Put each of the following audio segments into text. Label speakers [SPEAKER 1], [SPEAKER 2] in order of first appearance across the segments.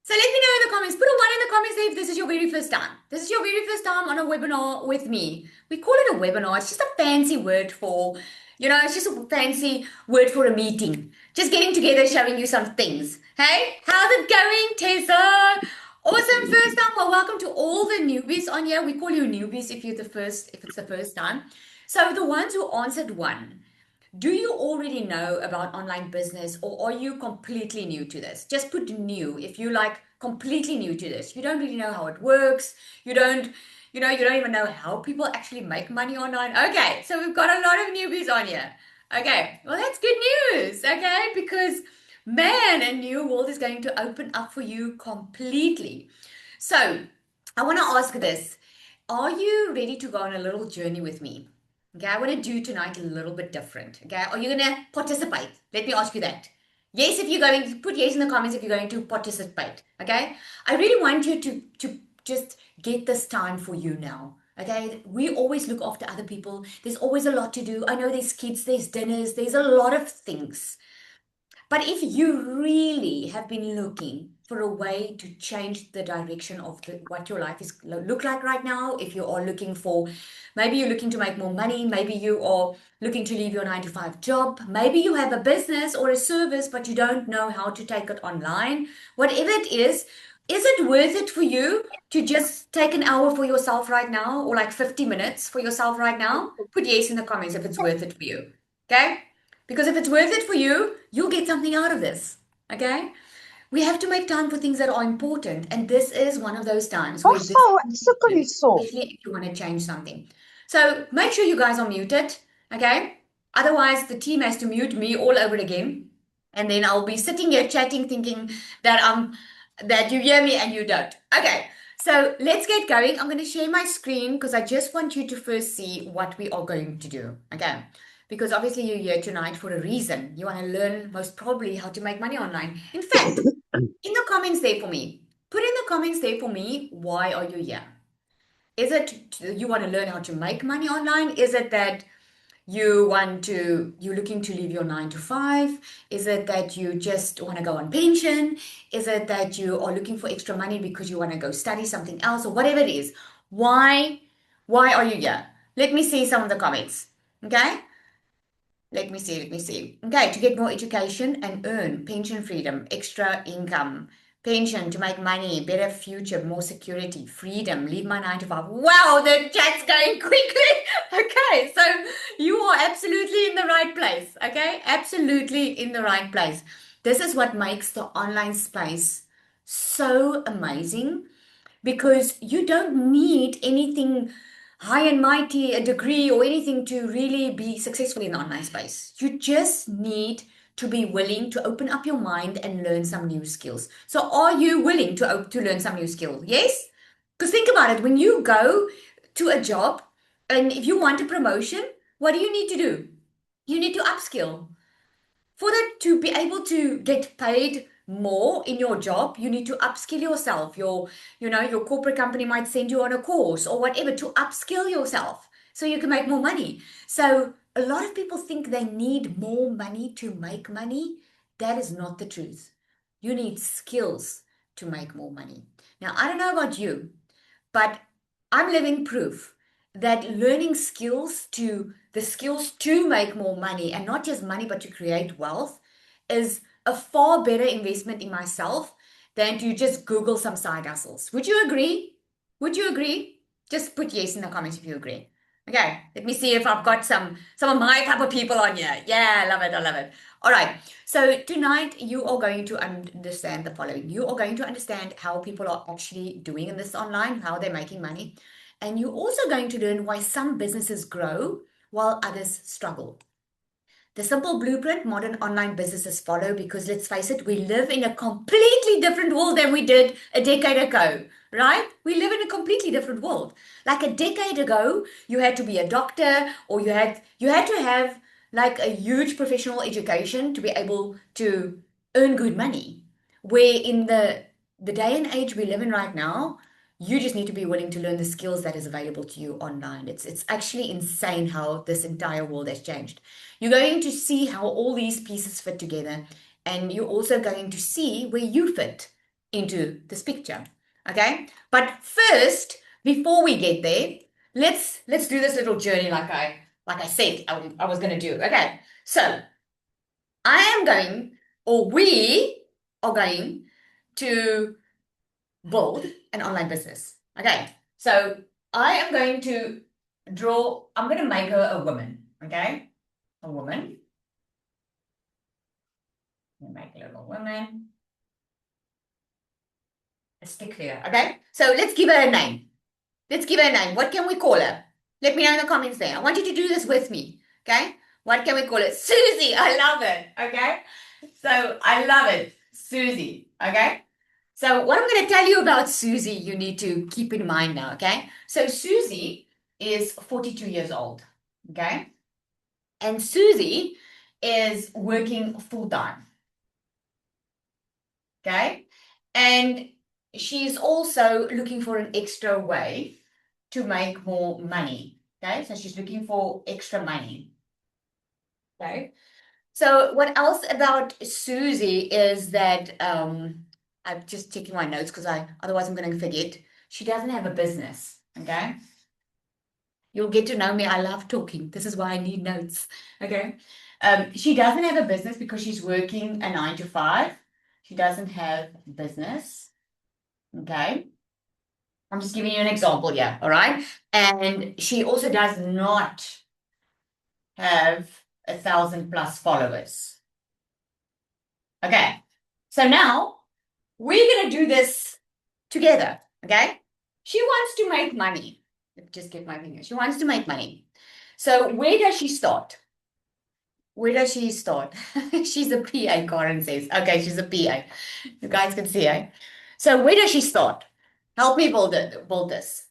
[SPEAKER 1] So let me know in the comments. Put a one in the comments if this is your very first time. This is your very first time on a webinar with me. We call it a webinar. It's just a fancy word for, it's just a fancy word for a meeting. Just getting together, showing you some things. Hey, how's it going, Tessa? Awesome first time. Well, welcome to all the newbies on here. We call you newbies if it's the first time. So the ones who answered one. Do you already know about online business or are you completely new to this? Just put new if you like completely new to this. You don't really know how it works. You don't even know how people actually make money online. Okay, so we've got a lot of newbies on here. Okay, well, that's good news. Okay, because man, a new world is going to open up for you completely. So I want to ask this. Are you ready to go on a little journey with me? Okay, I want to do tonight a little bit different. Okay, are you going to participate? Let me ask you that. Yes, if you're going to put yes in the comments if you're going to participate. Okay, I really want you to just get this time for you now. Okay, we always look after other people. There's always a lot to do. I know there's kids, there's dinners, there's a lot of things. But if you really have been looking for a way to change the direction of what your life is look like right now, if you are looking for, maybe you're looking to make more money, maybe you are looking to leave your 9 to 5 job, maybe you have a business or a service, but you don't know how to take it online, whatever it is it worth it for you to just take an hour for yourself right now or like 50 minutes for yourself right now? Put yes in the comments if it's worth it for you. Okay? Because if it's worth it for you, you'll get something out of this. Okay? We have to make time for things that are important. And this is one of those times where this
[SPEAKER 2] Nossa,
[SPEAKER 1] is
[SPEAKER 2] isso
[SPEAKER 1] important,
[SPEAKER 2] Cristo.
[SPEAKER 1] especially if you want to change something. So make sure you guys are muted. Okay? Otherwise, the team has to mute me all over again. And then I'll be sitting here chatting, thinking that that you hear me and you don't. Okay. So let's get going. I'm going to share my screen because I just want you to first see what we are going to do. Okay. Because obviously you're here tonight for a reason. You want to learn most probably how to make money online. In fact, in the comments there for me, put in the comments there for me, why are you here? Is it you want to learn how to make money online? Is it that you're looking to leave your 9 to 5? Is it that you just want to go on pension? Is it that you are looking for extra money because you want to go study something else or whatever it is? Why? Why are you here? Let me see some of the comments. Okay? Let me see. Okay, to get more education and earn pension freedom, extra income, pension to make money, better future, more security, freedom, leave my 9 to 5. Wow, the chat's going quickly. Okay, so you are absolutely in the right place. Okay, absolutely in the right place. This is what makes the online space so amazing because you don't need anything high and mighty, a degree or anything to really be successful in the online space. You just need to be willing to open up your mind and learn some new skills. So are you willing to learn some new skills? Yes? Because think about it, when you go to a job and if you want a promotion, what do you need to do? You need to upskill. For that to be able to get paid more in your job, you need to upskill yourself. Your corporate company might send you on a course or whatever to upskill yourself so you can make more money. So a lot of people think they need more money to make money. That is not the truth. You need skills to make more money. Now, I don't know about you, but I'm living proof that learning the skills to make more money and not just money, but to create wealth is a far better investment in myself than to just Google some side hustles. Would you agree? Would you agree? Just put yes in the comments if you agree. Okay, let me see if I've got some of my type of people on here. Yeah, I love it. I love it. All right. So tonight you are going to understand the following. You are going to understand how people are actually doing in this online, how they're making money. And you're also going to learn why some businesses grow while others struggle. The simple blueprint modern online businesses follow because let's face it, we live in a completely different world than we did a decade ago, right? We live in a completely different world. Like a decade ago, you had to be a doctor or you had to have like a huge professional education to be able to earn good money. Where in the day and age we live in right now, you just need to be willing to learn the skills that is available to you online. It's actually insane how this entire world has changed. You're going to see how all these pieces fit together, and you're also going to see where you fit into this picture. Okay. But first, before we get there, let's do this little journey like I said I was going to do. Okay. So I am going, or we are going to build an online business. Okay. So I am going to I'm going to make her a woman. Okay. A woman. Make a little woman. A stick there. Okay. So let's give her a name. Let's give her a name. What can we call her? Let me know in the comments there. I want you to do this with me. Okay. What can we call it? Susie. I love it. Okay. So I love it. Susie. Okay. So what I'm going to tell you about Susie, you need to keep in mind now. Okay. So Susie is 42 years old. Okay. And Susie is working full time. Okay. And she's also looking for an extra way to make more money. Okay. So she's looking for extra money. Okay. So what else about Susie is that I'm just checking my notes because otherwise I'm going to forget. She doesn't have a business. Okay. You'll get to know me. I love talking. This is why I need notes. Okay. She doesn't have a business because she's working a 9 to 5. She doesn't have business. Okay. I'm just giving you an example, yeah. All right. And she also does not have 1,000+ followers. Okay. So now we're going to do this together. Okay. She wants to make money. Let me just get my finger. She wants to make money. So where does she start? Where does she start? She's a PA, Karen says. Okay, she's a PA. You guys can see, eh? So where does she start? Help me build this.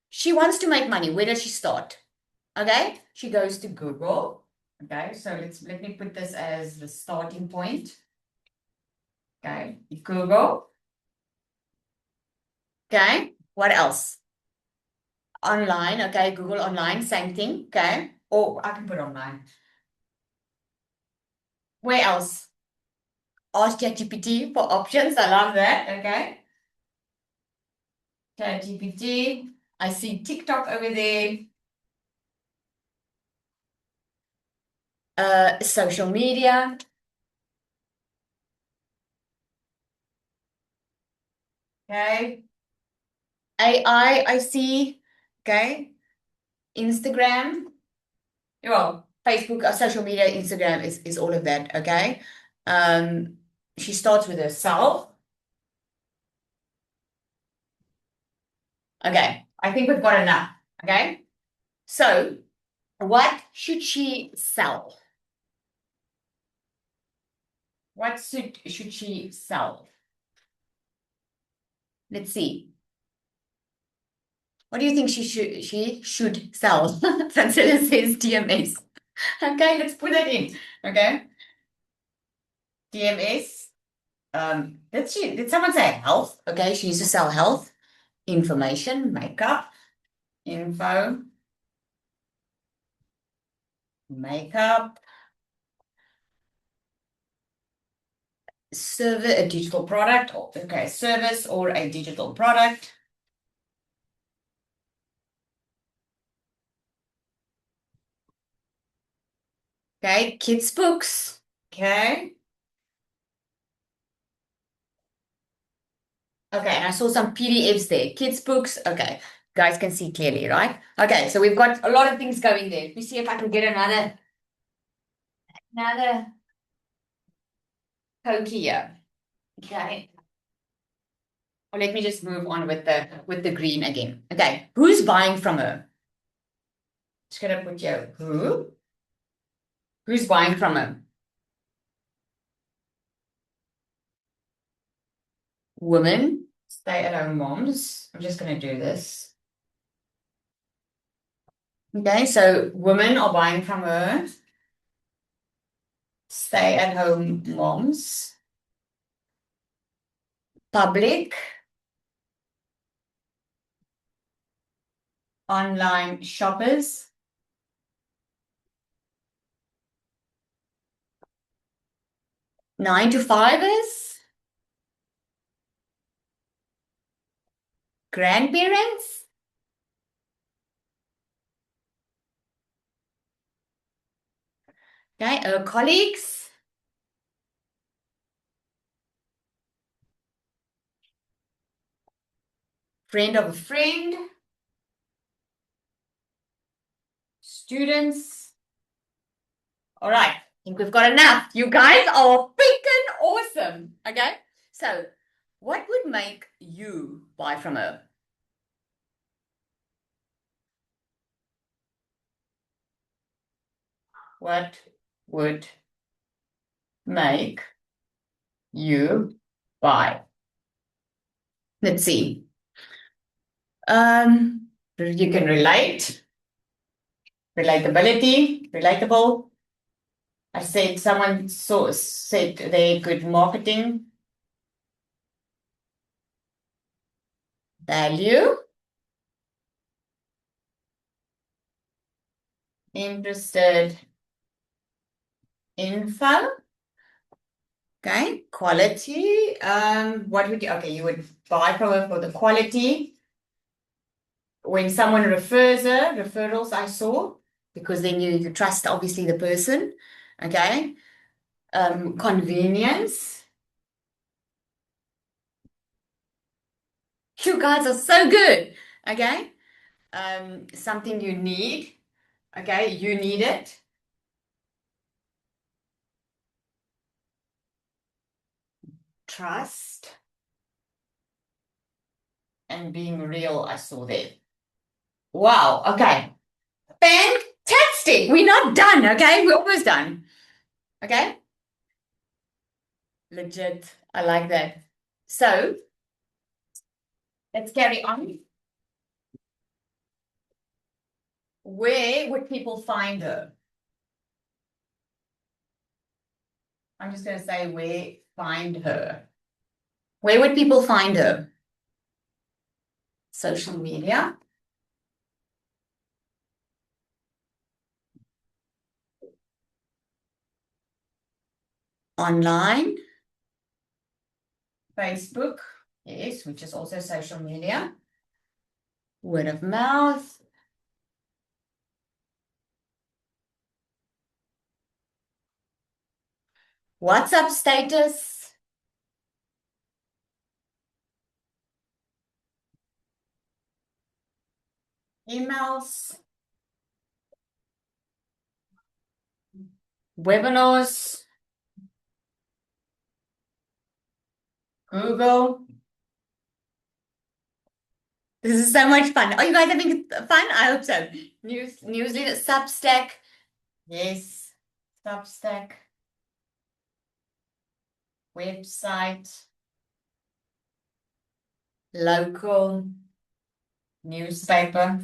[SPEAKER 1] She wants to make money. Where does she start? Okay, she goes to Google. Okay, so let me put this as the starting point. Okay, Google. Okay, what else? Online. Okay, Google online, same thing. Okay, or I can put online. Where else? Ask ChatGPT for options. I love that. Okay, ChatGPT. I see TikTok over there. Social media. Okay, I see. Okay, Instagram. Well, Facebook, social media, Instagram is all of that, okay? Um, she starts with herself. Okay, I think we've got enough, okay? So, what should she sell? What should she sell? Let's see. What do you think she should sell? Francella says DMS. Okay, let's put that in. Okay, DMS. Did someone say health? Okay, she needs to sell health, information, makeup, info, makeup, server, a digital product, or okay, service or a digital product. Okay, kids' books. Okay. Okay, and I saw some PDFs there. Kids' books. Okay. Guys can see clearly, right? Okay, so we've got a lot of things going there. Let me see if I can get another Coke here. Okay. Or let me just move on with the green again. Okay, who's buying from her? Just gonna put here who? Who's buying from her? Women, stay-at-home moms. I'm just gonna do this. Okay, so women are buying from her. Stay-at-home moms. Public. Online shoppers. Nine to fivers. grandparents, okay, colleagues, friend of a friend, students. All right, I think we've got enough. You guys are freaking awesome. Okay, so what would make you buy from her? What would make you buy? Let's see. You can relate, relatability, relatable. I said someone said they good marketing, value, interested, info. Okay, quality. What would you? Okay, you would buy from her for the quality. When someone refers her, referrals I saw, because then you trust obviously the person. Okay. Convenience. You guys are so good. Okay. Something you need. Okay, you need it. Trust and being real, I saw there. Wow. Okay. Fantastic. We're not done. Okay. We're almost done. Okay. Legit. I like that. So let's carry on. Where would people find her? I'm just going to say where find her. Where would people find her? Social media, online, Facebook, yes, which is also social media, word of mouth, WhatsApp status, emails, webinars, Google. This is so much fun. Are you guys having fun? I hope so. Newsletter, Substack. Yes, Substack. Website. Local newspaper.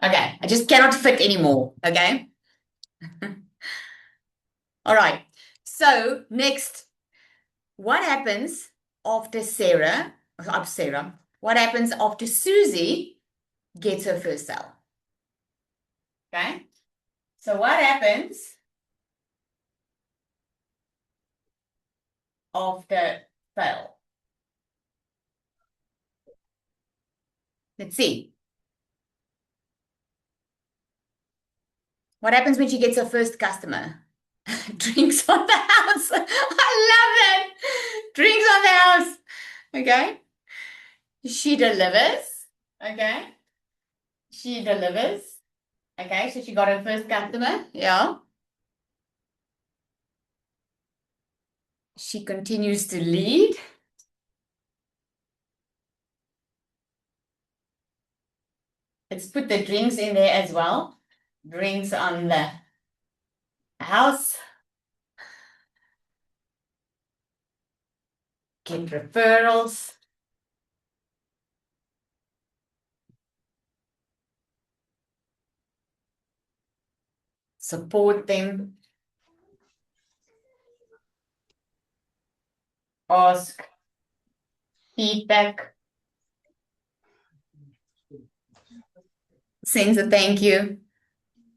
[SPEAKER 1] Okay, I just cannot fit anymore. Okay. All right. So next, what happens after Sarah? What happens after Susie gets her first sale? Okay. So what happens after sale? Let's see. What happens when she gets her first customer? Drinks on the house. I love that. Drinks on the house. Okay. She delivers. Okay. She delivers. Okay. So she got her first customer. Yeah. She continues to lead. Let's put the drinks in there as well. Drinks on the house. Get referrals. Support them. Ask feedback. Sends a thank you.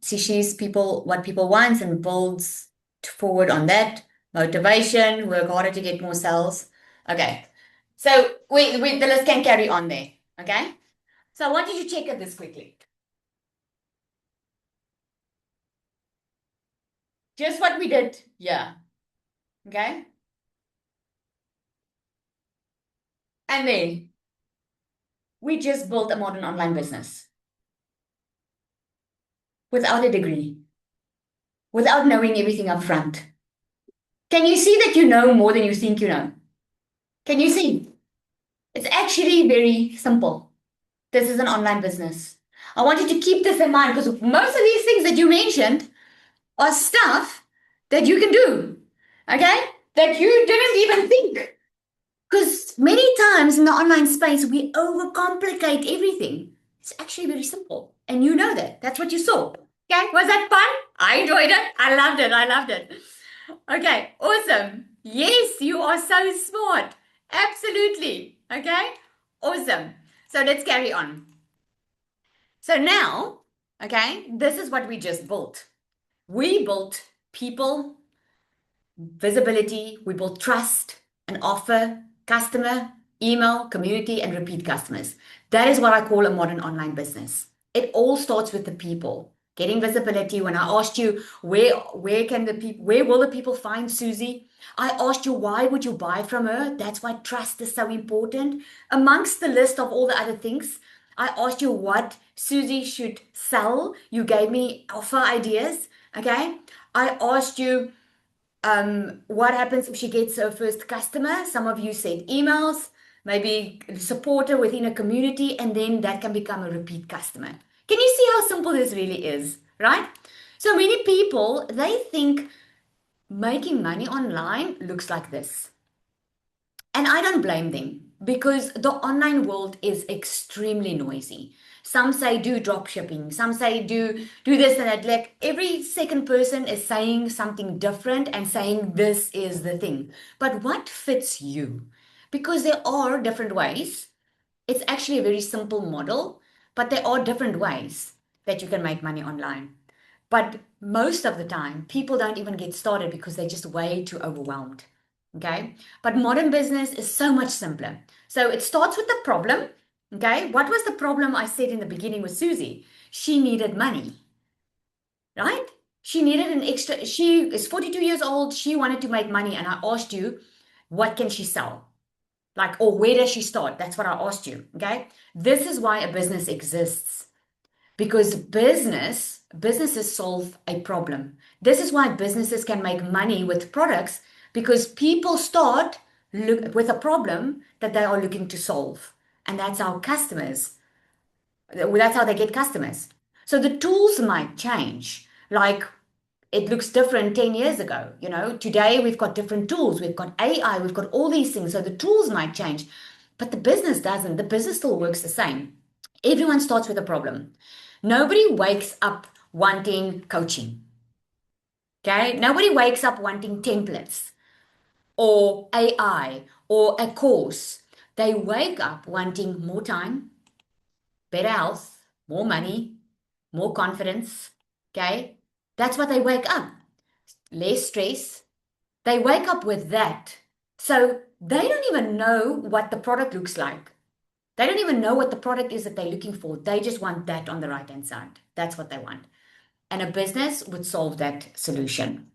[SPEAKER 1] See, she's people what people want and builds forward on that. Motivation, work harder to get more sales. Okay. So the list can carry on there. Okay. So I want you to check it this quickly. Just what we did. Yeah. Okay. And then we just built a modern online business without a degree, without knowing everything up front. Can you see that you know more than you think you know? Can you see? It's actually very simple. This is an online business. I want you to keep this in mind because most of these things that you mentioned are stuff that you can do, okay? That you didn't even think. Because many times in the online space, we overcomplicate everything. It's actually very simple. And you know that. That's what you saw. Okay, was that fun? I enjoyed it. I loved it. I loved it. Okay, awesome. Yes, you are so smart. Absolutely. Okay, awesome. So let's carry on. So now, okay, this is what we just built. We built people, visibility, we build trust, an offer, customer, email, community, and repeat customers. That is what I call a modern online business. It all starts with the people. Getting visibility. When I asked you where will the people find Susie? I asked you why would you buy from her? That's why trust is so important. Amongst the list of all the other things, I asked you what Susie should sell. You gave me offer ideas. Okay. I asked you what happens if she gets her first customer? Some of you said emails, maybe support her within a community, and then that can become a repeat customer. Can you see how simple this really is, right? So many people, they think making money online looks like this. And I don't blame them because the online world is extremely noisy. Some say do drop shipping, some say do this and that. Like every second person is saying something different and saying this is the thing. But what fits you? Because there are different ways. It's actually a very simple model, but there are different ways that you can make money online. But most of the time, people don't even get started because they're just way too overwhelmed. Okay. But modern business is so much simpler. So it starts with the problem. Okay. What was the problem I said in the beginning with Susie? She needed money, right? She needed an extra, she is 42 years old. She wanted to make money. And I asked you, what can she sell? Like, or where does she start? That's what I asked you. Okay. This is why a business exists because businesses solve a problem. This is why businesses can make money with products because people start look with a problem that they are looking to solve, and that's how they get customers. So the tools might change, like it looks different 10 years ago. Today we've got different tools, we've got AI, we've got all these things, so the tools might change, but the business doesn't. The business still works the same. Everyone starts with a problem. Nobody wakes up wanting coaching. Okay? Nobody wakes up wanting templates or AI or a course. They wake up wanting more time, better health, more money, more confidence. Okay? That's what they wake up. Less stress. They wake up with that. So they don't even know what the product looks like. They don't even know what the product is that they're looking for. They just want that on the right hand side. That's what they want. And a business would solve that solution.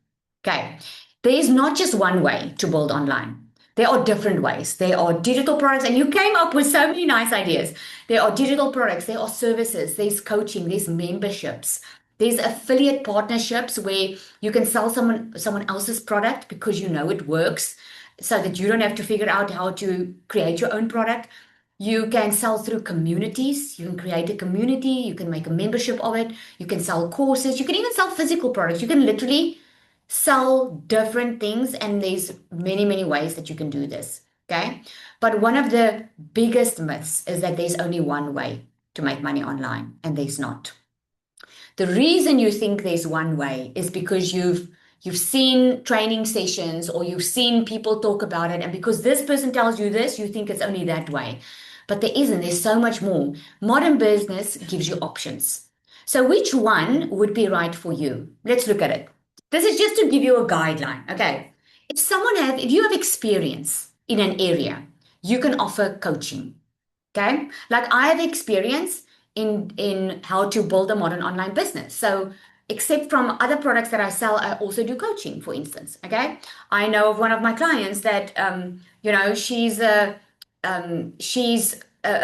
[SPEAKER 1] Okay. There is not just one way to build online. There are different ways. There are digital products, and you came up with so many nice ideas. There are digital products, there are services, there's coaching, there's memberships, there's affiliate partnerships where you can sell someone else's product because you know it works, so that you don't have to figure out how to create your own product. You can sell through communities. You can create a community. You can make a membership of it. You can sell courses. You can even sell physical products. You can literally sell different things, and there's many, many ways that you can do this. Okay. But one of the biggest myths is that there's only one way to make money online, and there's not. The reason you think there's one way is because you've seen training sessions or you've seen people talk about it, and because this person tells you this, you think it's only that way. But there isn't. There's so much more. Modern business gives you options. So which one would be right for you? Let's look at it. This is just to give you a guideline. Okay. If you have experience in an area, you can offer coaching. Okay. Like I have experience in how to build a modern online business. So except from other products that I sell, I also do coaching, for instance. Okay. I know of one of my clients that she's a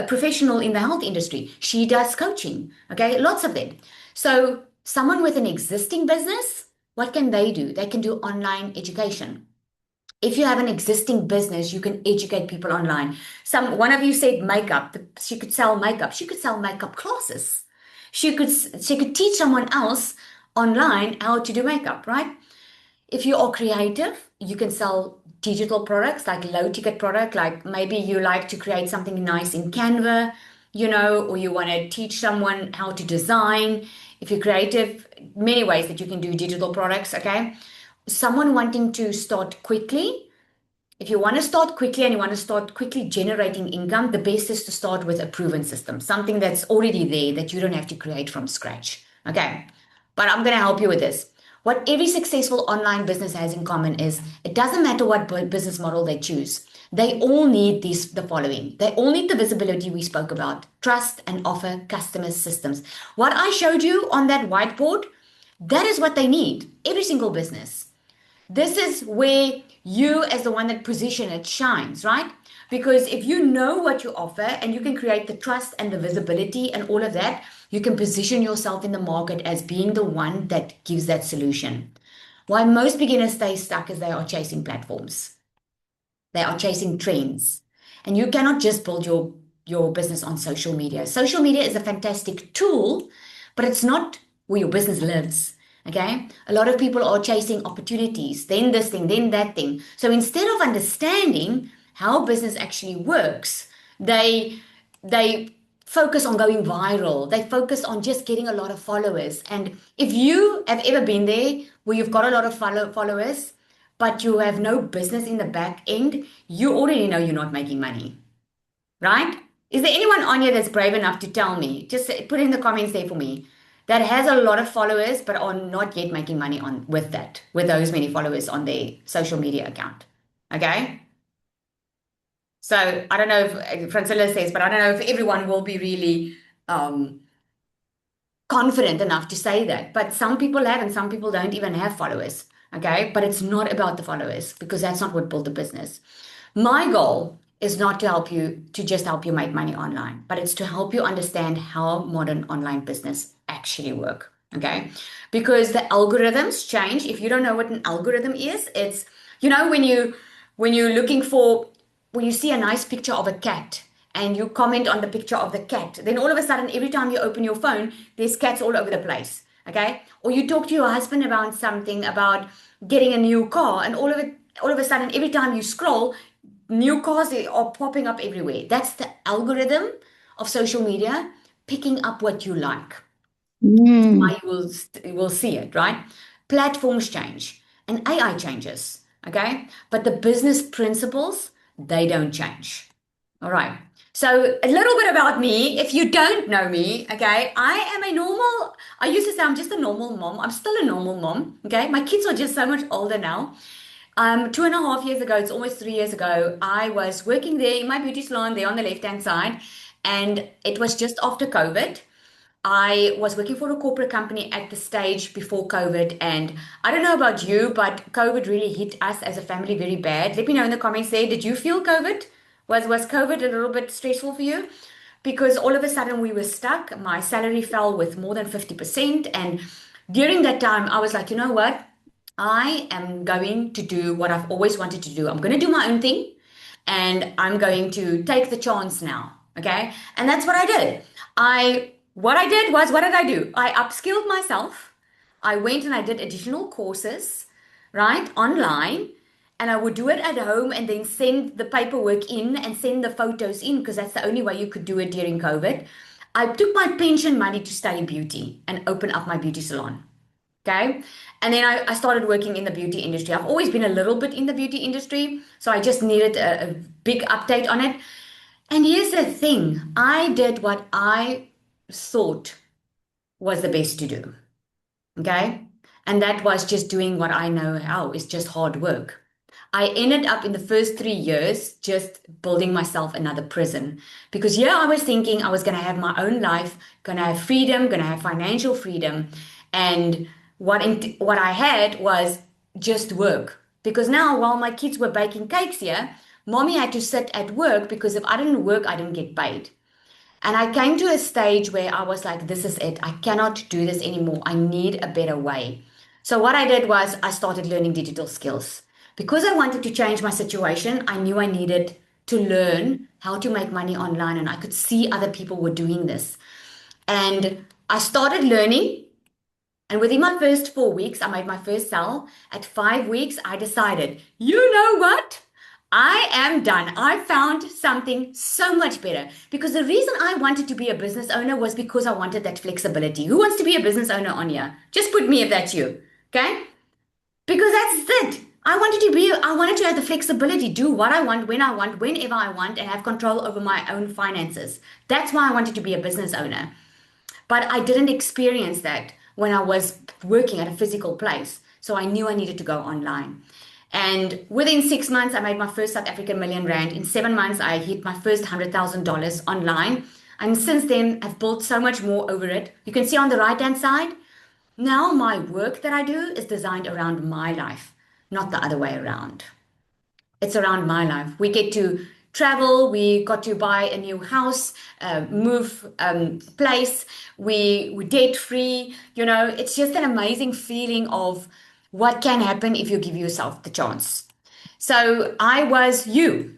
[SPEAKER 1] professional in the health industry. She does coaching. Okay. Lots of them. So someone with an existing business, what can they do? They can do online education. If you have an existing business, you can educate people online. One of you said makeup. She could sell makeup. She could sell makeup classes. She could teach someone else online how to do makeup, right? If you are creative, you can sell digital products like low ticket product, like maybe you like to create something nice in Canva, or you want to teach someone how to design. If you're creative, many ways that you can do digital products, okay? Someone wanting to start quickly, if you want to start quickly and you want to start quickly generating income, the best is to start with a proven system, something that's already there that you don't have to create from scratch. Okay. But I'm going to help you with this. What every successful online business has in common is it doesn't matter what business model they choose. They all need the following. They all need the visibility we spoke about, trust and offer customer systems. What I showed you on that whiteboard, that is what they need. Every single business. This is where you, as the one that position it, shines, right? Because if you know what you offer and you can create the trust and the visibility and all of that, you can position yourself in the market as being the one that gives that solution. Why most beginners stay stuck is they are chasing platforms. They are chasing trends. And you cannot just build your business on social media. Social media is a fantastic tool, but it's not where your business lives. Okay. A lot of people are chasing opportunities, then this thing, then that thing. So instead of understanding how business actually works, they focus on going viral. They focus on just getting a lot of followers. And if you have ever been there where you've got a lot of followers, but you have no business in the back end, you already know you're not making money, right? Is there anyone on here that's brave enough to tell me? Just put in the comments there for me that has a lot of followers but are not yet making money on with those many followers on their social media account. Okay? So I don't know if Francilla says, but I don't know if everyone will be really confident enough to say that. But some people have, and some people don't even have followers. Okay. But it's not about the followers because that's not what built the business. My goal is not to just help you make money online, but it's to help you understand how modern online business actually work. Okay. Because the algorithms change. If you don't know what an algorithm is, it's, when you're looking for, when you see a nice picture of a cat and you comment on the picture of the cat, then all of a sudden, every time you open your phone, there's cats all over the place. Okay. Or you talk to your husband about something, about getting a new car, and all of a sudden, every time you scroll, new cars are popping up everywhere. That's the algorithm of social media picking up what you like.
[SPEAKER 2] Mm.
[SPEAKER 1] Why you will see it, right? Platforms change and AI changes, okay? But the business principles, they don't change. All right. So a little bit about me. If you don't know me, okay, I used to say I'm just a normal mom. I'm still a normal mom, okay? My kids are just so much older now. 2.5 years ago, it's almost 3 years ago, I was working there in my beauty salon there on the left-hand side, and it was just after COVID. I was working for a corporate company at the stage before COVID, and I don't know about you, but COVID really hit us as a family very bad. Let me know in the comments there. Did you feel COVID? Was COVID a little bit stressful for you? Because all of a sudden we were stuck. My salary fell with more than 50%. And during that time, I was like, you know what? I am going to do what I've always wanted to do. I'm going to do my own thing and I'm going to take the chance now. Okay. And that's what I did. What I did was, what did I do? I upskilled myself. I went and I did additional courses, right, online. And I would do it at home and then send the paperwork in and send the photos in because that's the only way you could do it during COVID. I took my pension money to study beauty and open up my beauty salon. Okay. And then I started working in the beauty industry. I've always been a little bit in the beauty industry. So I just needed a big update on it. And here's the thing, I did what I thought was the best to do. Okay. And that was just doing what I know how is just hard work. I ended up in the first 3 years just building myself another prison. Because here I was thinking I was going to have my own life, going to have freedom, going to have financial freedom. And what I had was just work. Because now, while my kids were baking cakes here, mommy had to sit at work because if I didn't work, I didn't get paid. And I came to a stage where I was like, this is it. I cannot do this anymore. I need a better way. So, what I did was I started learning digital skills. Because I wanted to change my situation, I knew I needed to learn how to make money online, and I could see other people were doing this. And I started learning, and within my first 4 weeks, I made my first sale. At 5 weeks, I decided, you know what? I am done. I found something so much better. Because the reason I wanted to be a business owner was because I wanted that flexibility. Who wants to be a business owner on here? Just put me if that's you. Okay? Because that's it. I wanted to have the flexibility, do what I want, when I want, whenever I want, and have control over my own finances. That's why I wanted to be a business owner. But I didn't experience that when I was working at a physical place. So I knew I needed to go online. And within 6 months, I made my first South African million rand. In 7 months, I hit my first $100,000 online. And since then, I've built so much more over it. You can see on the right hand side, now my work that I do is designed around my life, not the other way around. It's around my life. We get to travel. We got to buy a new house, move place. We're debt free. It's just an amazing feeling of what can happen if you give yourself the chance. So I was you,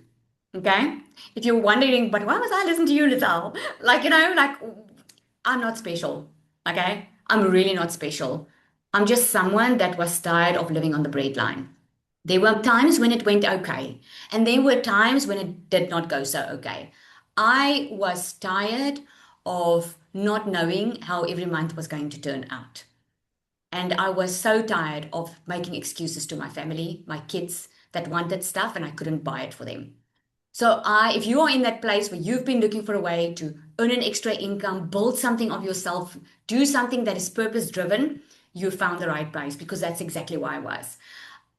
[SPEAKER 1] okay? If you're wondering, but why must I listen to you, Lizelle? Like I'm not special, okay? I'm really not special. I'm just someone that was tired of living on the breadline. There were times when it went okay, and there were times when it did not go so okay. I was tired of not knowing how every month was going to turn out. And I was so tired of making excuses to my family, my kids that wanted stuff and I couldn't buy it for them. So if you are in that place where you've been looking for a way to earn an extra income, build something of yourself, do something that is purpose driven, you found the right place because that's exactly why I was.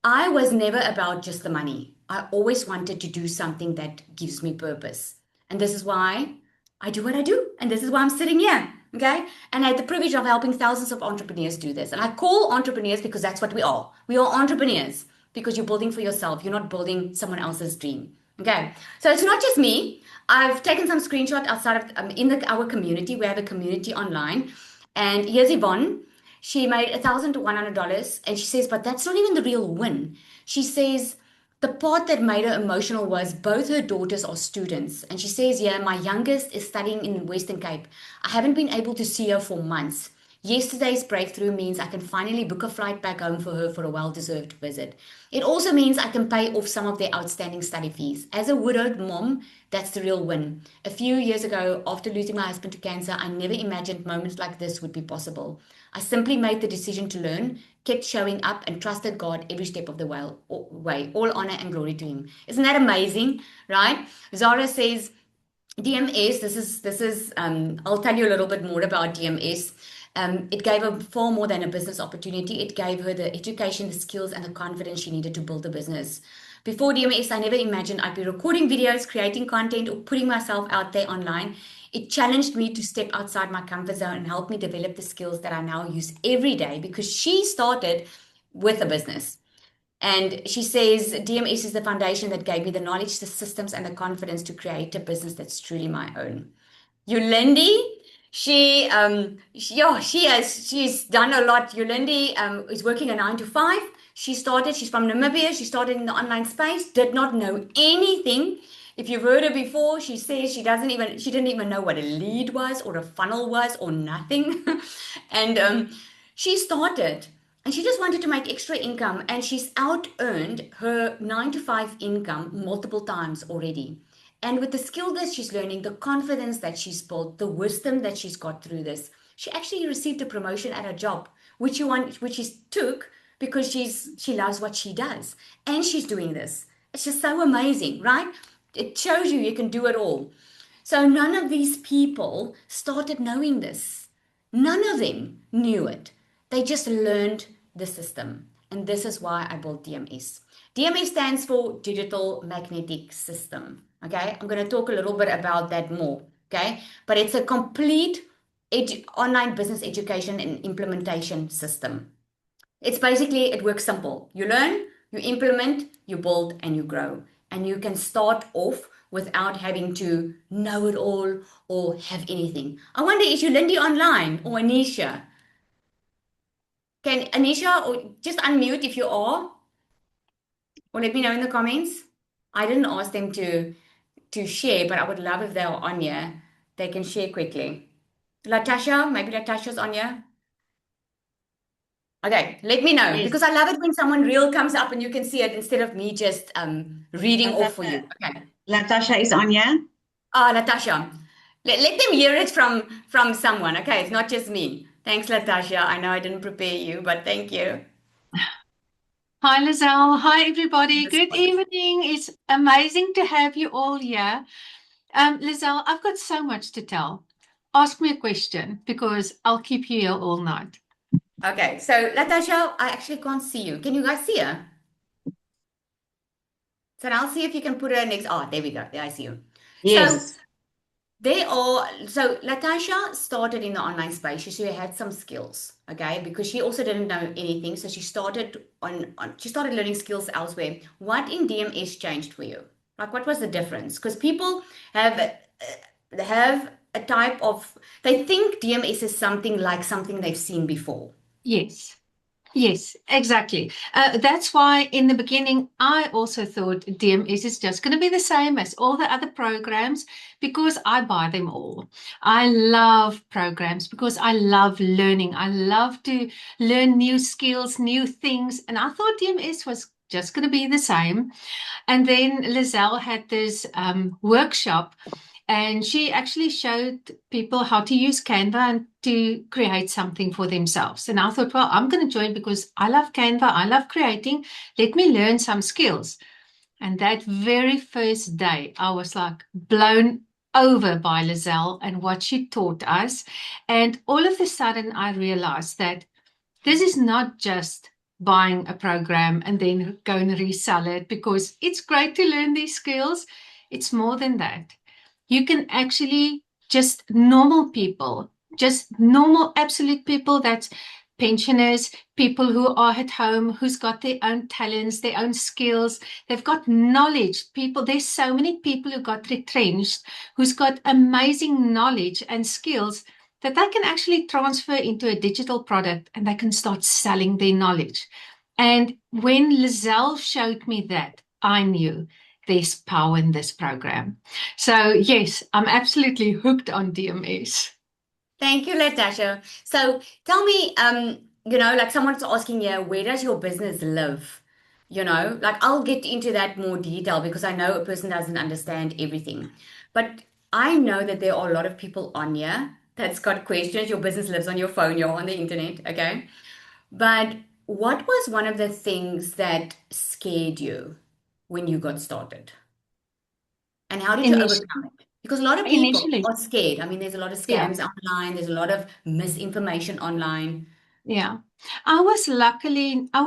[SPEAKER 1] I was never about just the money. I always wanted to do something that gives me purpose. And this is why I do what I do. And this is why I'm sitting here. Okay. And I had the privilege of helping thousands of entrepreneurs do this. And I call entrepreneurs because that's what we are. We are entrepreneurs because you're building for yourself. You're not building someone else's dream. Okay. So it's not just me. I've taken some screenshot outside of our community. We have a community online. And here's Yvonne. She made $1,100 and she says, but that's not even the real win. She says, the part that made her emotional was both her daughters are students. And she says, yeah, my youngest is studying in Western Cape. I haven't been able to see her for months. Yesterday's breakthrough means I can finally book a flight back home for her for a well-deserved visit. It also means I can pay off some of their outstanding study fees. As a widowed mom, that's the real win. A few years ago, after losing my husband to cancer, I never imagined moments like this would be possible. I simply made the decision to learn, kept showing up, and trusted God every step of the way. All honor and glory to Him. Isn't that amazing, right? Zara says, DMS, I'll tell you a little bit more about DMS. It gave her far more than a business opportunity. It gave her the education, the skills, and the confidence she needed to build a business. Before DMS, I never imagined I'd be recording videos, creating content, or putting myself out there online. It challenged me to step outside my comfort zone and help me develop the skills that I now use every day because she started with a business. And she says, DMS is the foundation that gave me the knowledge, the systems, and the confidence to create a business that's truly my own. Yolandi, she's done a lot. Yolandi is working a 9 to 5. She's from Namibia. She started in the online space, did not know anything. If you've heard her before, she says she didn't even know what a lead was or a funnel was or nothing. And she started and she just wanted to make extra income and she's out earned her 9 to 5 income multiple times already. And with the skill that she's learning, the confidence that she's built, the wisdom that she's got through this, she actually received a promotion at her job, which she took because she loves what she does. And she's doing this. It's just so amazing, right? It shows you can do it all. So none of these people started knowing this. None of them knew it. They just learned the system. And this is why I built DMS. DMS stands for Digital Magnetic System. Okay, I'm going to talk a little bit about that more. Okay, but it's a complete online business education and implementation system. It's basically, it works simple. You learn, you implement, you build, and you grow. And you can start off without having to know it all or have anything. I wonder, is you Lindy online or Anisha? Can Anisha or just unmute if you are, or let me know in the comments. I didn't ask them to share, but I would love if they are on here. They can share quickly. Latasha, maybe Latasha's on here. Okay, let me know
[SPEAKER 2] Yes,
[SPEAKER 1] because I love it when someone real comes up and you can see it instead of me just reading off for
[SPEAKER 2] Latasha,
[SPEAKER 1] you. Okay.
[SPEAKER 2] Latasha is Anya.
[SPEAKER 1] Ah, Latasha. Let them hear it from someone. Okay, it's not just me. Thanks, Latasha. I know I didn't prepare you, but thank you.
[SPEAKER 3] Hi, Lizelle. Hi, everybody. Good evening. It's amazing to have you all here. Lizelle, I've got so much to tell. Ask me a question because I'll keep you here all night.
[SPEAKER 1] Okay, so Latasha, I actually can't see you. Can you guys see her? So I'll see if you can put her next. Oh, there we go. There I see you. So
[SPEAKER 2] Yes.
[SPEAKER 1] they all, so Latasha started in the online space. She had some skills, okay, because she also didn't know anything. So she started she started learning skills elsewhere. What in DMS changed for you? Like, what was the difference? Because people have a type of, they think DMS is something like something they've seen before.
[SPEAKER 3] Yes. Yes, exactly. That's why in the beginning, I also thought DMS is just going to be the same as all the other programs because I buy them all. I love programs because I love learning. I love to learn new skills, new things. And I thought DMS was just going to be the same. And then Lizelle had this workshop and she actually showed people how to use Canva and to create something for themselves. And I thought, well, I'm going to join because I love Canva. I love creating. Let me learn some skills. And that very first day, I was like blown over by Lizelle and what she taught us. And all of a sudden, I realized that this is not just buying a program and then go and resell it because it's great to learn these skills. It's more than that. You can actually just normal people, just normal absolute people, that's pensioners, people who are at home, who's got their own talents, their own skills, they've got knowledge. People, there's so many people who got retrenched, who's got amazing knowledge and skills that they can actually transfer into a digital product and they can start selling their knowledge. And when Lizelle showed me that, I knew there's power in this program. So, yes, I'm absolutely hooked on DMS.
[SPEAKER 1] Thank you, Latasha. So tell me, like someone's asking here, where does your business live? Like I'll get into that more detail because I know a person doesn't understand everything. But I know that there are a lot of people on here that's got questions. Your business lives on your phone, you're on the internet, okay? But what was one of the things that scared you when you got started? And how did you overcome it? Because a lot of people
[SPEAKER 3] Initially,
[SPEAKER 1] are scared. I mean, there's a lot of
[SPEAKER 3] yeah.
[SPEAKER 1] scams online, there's a lot of misinformation online.
[SPEAKER 3] Yeah. I was luckily, I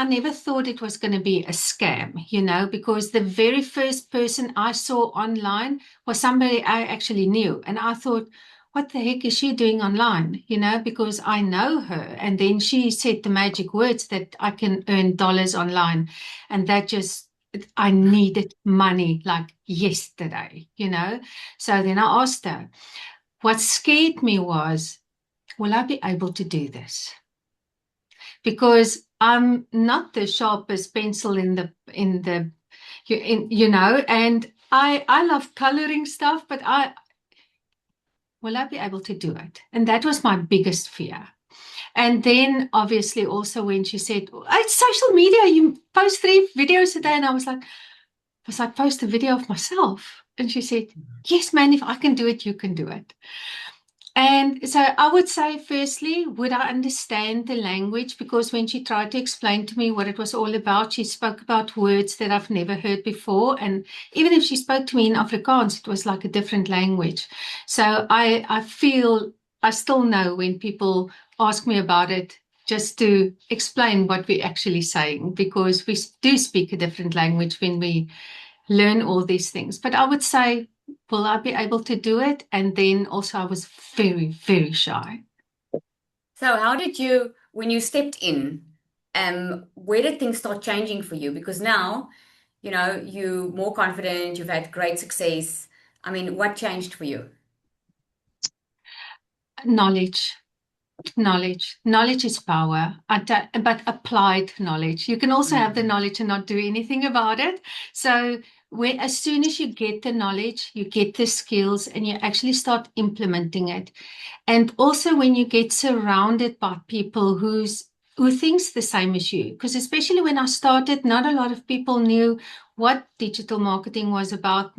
[SPEAKER 3] never thought it was going to be a scam, because the very first person I saw online was somebody I actually knew. And I thought, what the heck is she doing online? Because I know her. And then she said the magic words that I can earn dollars online. And that just, I needed money like yesterday. So then I asked her, what scared me was, will I be able to do this? Because I'm not the sharpest pencil and I love coloring stuff, but I will I be able to do it? And that was my biggest fear. And then obviously also when she said, it's social media, you post 3 videos a day, and I was like, post a video of myself. And she said, yes, man, if I can do it, you can do it. And so I would say, firstly, would I understand the language? Because when she tried to explain to me what it was all about, she spoke about words that I've never heard before. And even if she spoke to me in Afrikaans, it was like a different language. So I feel, I still know when people ask me about it, just to explain what we're actually saying, because we do speak a different language when we learn all these things. But I would say, will I be able to do it? And then also, I was very, very shy.
[SPEAKER 1] So how did you, when you stepped in, where did things start changing for you? Because now, you're more confident, you've had great success. I mean, what changed for you?
[SPEAKER 3] Knowledge. Knowledge is power, but applied knowledge. You can also have the
[SPEAKER 1] Mm.
[SPEAKER 3] knowledge and not do anything about it. So as soon as you get the knowledge, you get the skills, and you actually start implementing it. And also when you get surrounded by people who thinks the same as you, because especially when I started, not a lot of people knew what digital marketing was about.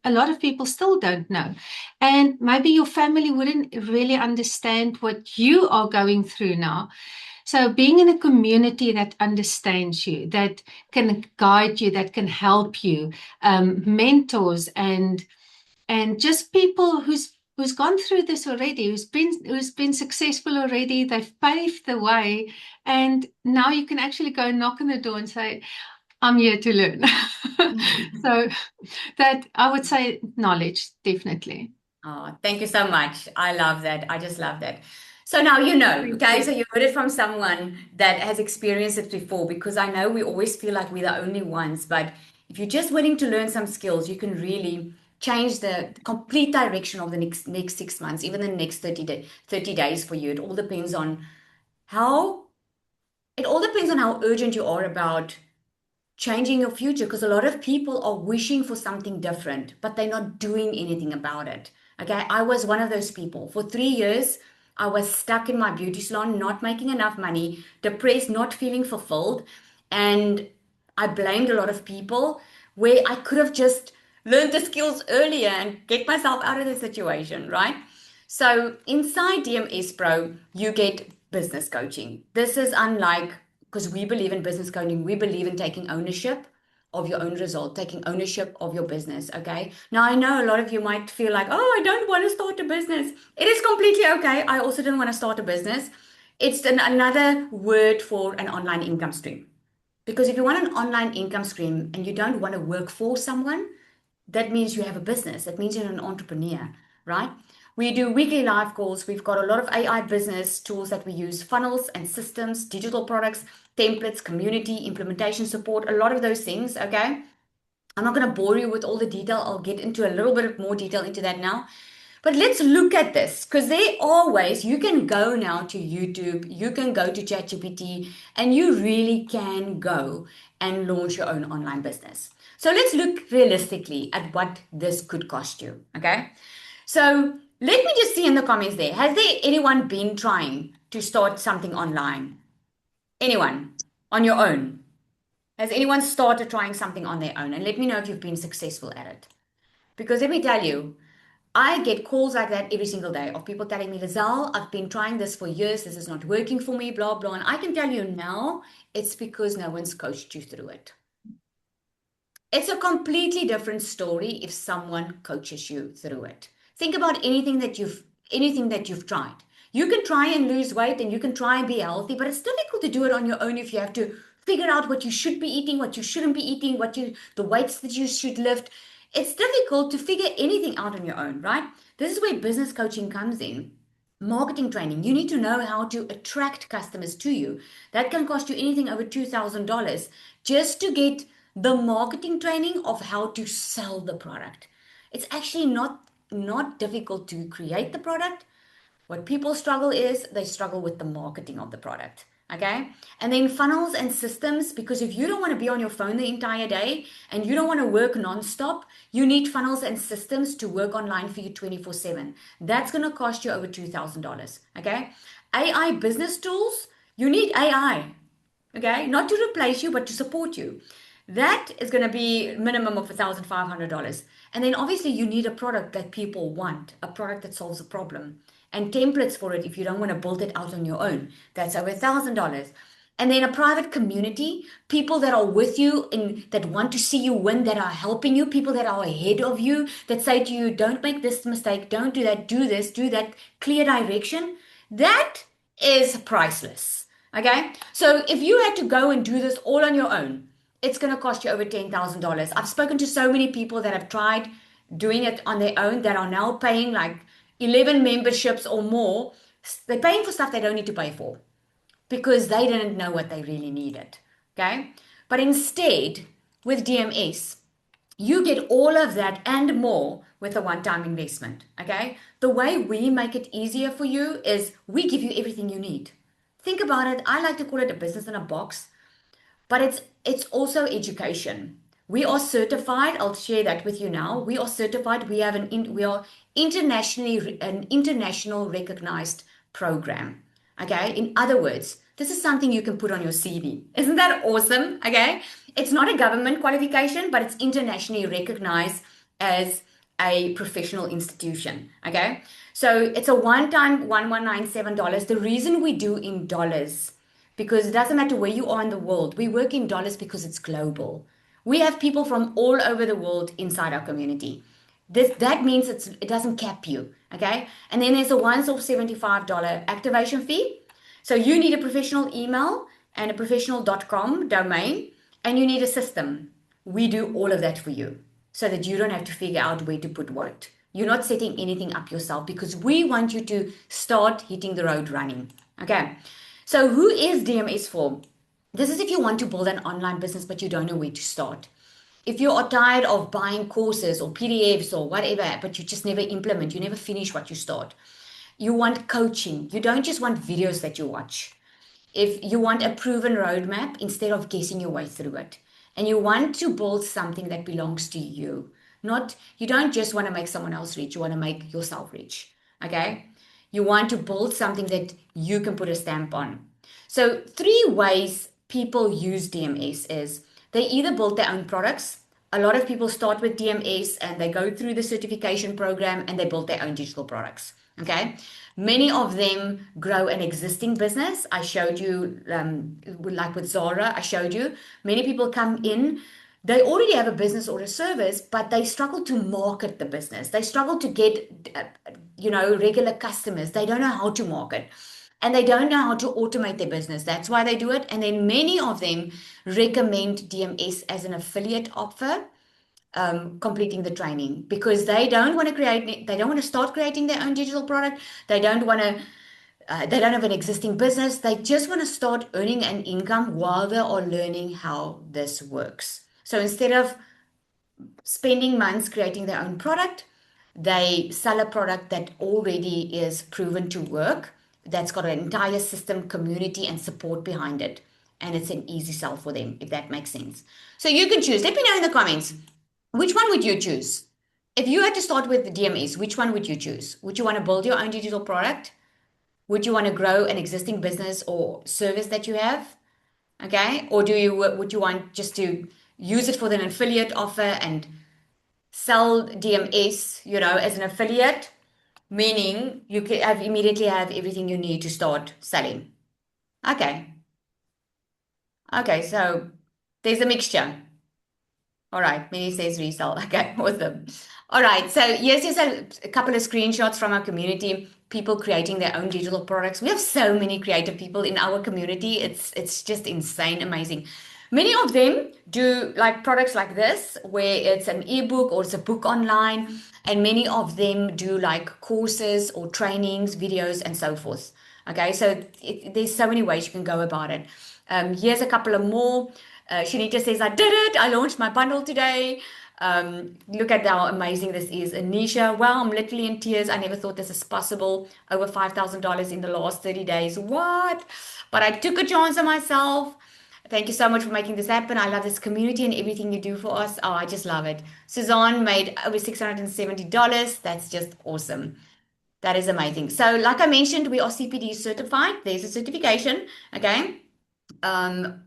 [SPEAKER 3] A lot of people still don't know. And maybe your family wouldn't really understand what you are going through now. So being in a community that understands you, that can guide you, that can help you, mentors and just people who's gone through this already, who's been successful already. They've paved the way, and now you can actually go and knock on the door and say, I'm here to learn. So that, I would say, knowledge, definitely.
[SPEAKER 1] Oh, thank you so much. I love that. I just love that. So now you know,
[SPEAKER 3] Thank
[SPEAKER 1] okay?
[SPEAKER 3] you.
[SPEAKER 1] So you heard it from someone that has experienced it before, because I know we always feel like we're the only ones, but if you're just willing to learn some skills, you can really change the complete direction of the next 6 months, even the next 30 days for you. How it all depends on how urgent you are about changing your future, because a lot of people are wishing for something different, but they're not doing anything about it. Okay, I was one of those people. For 3 years, I was stuck in my beauty salon, not making enough money, depressed, not feeling fulfilled. And I blamed a lot of people where I could have just learned the skills earlier and get myself out of the situation, right? So inside DMS Pro, you get business coaching. This is unlike, because we believe in business coaching, we believe in taking ownership of your own result, taking ownership of your business. Okay. Now, I know a lot of you might feel like, oh, I don't want to start a business. It is completely okay. I also didn't want to start a business. It's another word for an online income stream. Because if you want an online income stream and you don't want to work for someone, that means you have a business. That means you're an entrepreneur, right? We do weekly live calls. We've got a lot of AI business tools that we use, funnels and systems, digital products, templates, community, implementation support, a lot of those things, okay? I'm not going to bore you with all the detail. I'll get into a little bit more detail into that now. But let's look at this, because there are ways you can go now to YouTube, you can go to ChatGPT, and you really can go and launch your own online business. So let's look realistically at what this could cost you. Okay. So let me just see in the comments there. Has there anyone been trying to start something online? Anyone on your own? Has anyone started trying something on their own? And let me know if you've been successful at it. Because let me tell you, I get calls like that every single day of people telling me, Lizelle, I've been trying this for years. This is not working for me, blah, blah. And I can tell you now, it's because no one's coached you through it. It's a completely different story if someone coaches you through it. Think about anything that you've tried. You can try and lose weight and you can try and be healthy, but it's difficult to do it on your own if you have to figure out what you should be eating, what you shouldn't be eating, the weights that you should lift. It's difficult to figure anything out on your own, right? This is where business coaching comes in. Marketing training. You need to know how to attract customers to you. That can cost you anything over $2,000 just to get the marketing training of how to sell the product. It's actually not difficult to create the product. What people struggle is they struggle with the marketing of the product. Okay. And then funnels and systems, because if you don't want to be on your phone the entire day and you don't want to work nonstop, you need funnels and systems to work online for you 24/7. That's going to cost you over $2,000. Okay. AI business tools, you need AI. Okay. Not to replace you, but to support you. That is going to be minimum of $1,500. And then obviously you need a product that people want, a product that solves a problem, and templates for it if you don't want to build it out on your own. That's over $1,000. And then a private community, people that are with you and that want to see you win, that are helping you, people that are ahead of you, that say to you, don't make this mistake, don't do that, do this, do that, clear direction. That is priceless. Okay. So if you had to go and do this all on your own, it's going to cost you over $10,000. I've spoken to so many people that have tried doing it on their own that are now paying like 11 memberships or more. They're paying for stuff they don't need to pay for because they didn't know what they really needed. Okay. But instead, with DMS, you get all of that and more with a one-time investment. Okay. The way we make it easier for you is we give you everything you need. Think about it. I like to call it a business in a box, but it's also education. We are certified. I'll share that with you now. We are certified. We are internationally an international recognized program. Okay. In other words, this is something you can put on your CV. Isn't that awesome? Okay. It's not a government qualification, but it's internationally recognized as a professional institution. Okay. So it's a one-time $1197. The reason we do in dollars, because it doesn't matter where you are in the world. We work in dollars because it's global. We have people from all over the world inside our community. That means it doesn't cap you, okay? And then there's a once-off $75 activation fee. So you need a professional email and a professional.com domain, and you need a system. We do all of that for you so that you don't have to figure out where to put what. You're not setting anything up yourself because we want you to start hitting the road running. Okay. So who is DMS for? This is if you want to build an online business but you don't know where to start. If you are tired of buying courses or PDFs or whatever, but you just never implement, you never finish what you start. You want coaching. You don't just want videos that you watch. If you want a proven roadmap instead of guessing your way through it, and you want to build something that belongs to you, not you don't just want to make someone else rich, you want to make yourself rich. Okay. You want to build something that you can put a stamp on. So, three ways people use DMS is they either build their own products. A lot of people start with DMS and they go through the certification program and they build their own digital products. Okay. Many of them grow an existing business. I showed you, like with Zara, I showed you. Many people come in, they already have a business or a service, but they struggle to market the business. They struggle to get, regular customers. They don't know how to market and they don't know how to automate their business. That's why they do it. And then many of them recommend DMS as an affiliate offer, completing the training because they don't want to start creating their own digital product. They don't want to, they don't have an existing business. They just want to start earning an income while they are learning how this works. So instead of spending months creating their own product, they sell a product that already is proven to work, that's got an entire system, community, and support behind it. And it's an easy sell for them, if that makes sense. So you can choose. Let me know in the comments. Which one would you choose? If you had to start with the DMS, which one would you choose? Would you want to build your own digital product? Would you want to grow an existing business or service that you have? Okay. Or would you want just to use it for an affiliate offer and sell DMS, as an affiliate, meaning you can immediately have everything you need to start selling. Okay. Okay. So there's a mixture. All right, Minnie says resell. Okay, awesome. All right, so here's just a couple of screenshots from our community, people creating their own digital products. We have so many creative people in our community. It's just insane, amazing. Many of them do like products like this, where it's an ebook or it's a book online, and many of them do like courses or trainings, videos, and so forth. Okay, so there's so many ways you can go about it. Here's a couple of more. Shanita says, I did it. I launched my bundle today. Look at how amazing this is. Anisha, wow, I'm literally in tears. I never thought this is possible. Over $5,000 in the last 30 days. What? But I took a chance on myself. Thank you so much for making this happen. I love this community and everything you do for us. Oh, I just love it. Suzanne made over $670. That's just awesome. That is amazing. So, like I mentioned, we are CPD certified. There's a certification. Okay.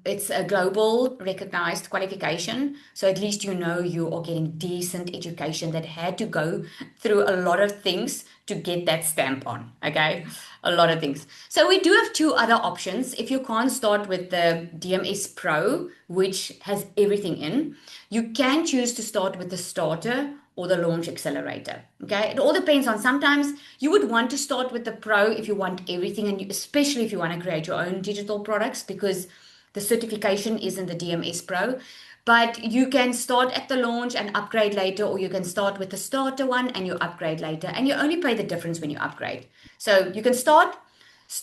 [SPEAKER 1] It's a global recognized qualification. So at least you are getting decent education that had to go through a lot of things to get that stamp on. Okay. A lot of things. So we do have two other options. If you can't start with the DMS Pro, which has everything in, you can choose to start with the starter or the launch accelerator. Okay, it all depends on, sometimes you would want to start with the pro if you want everything, and especially if you want to create your own digital products, because the certification isn't the DMS Pro. But you can start at the launch and upgrade later, or you can start with the starter one and you upgrade later, and you only pay the difference when you upgrade. So you can start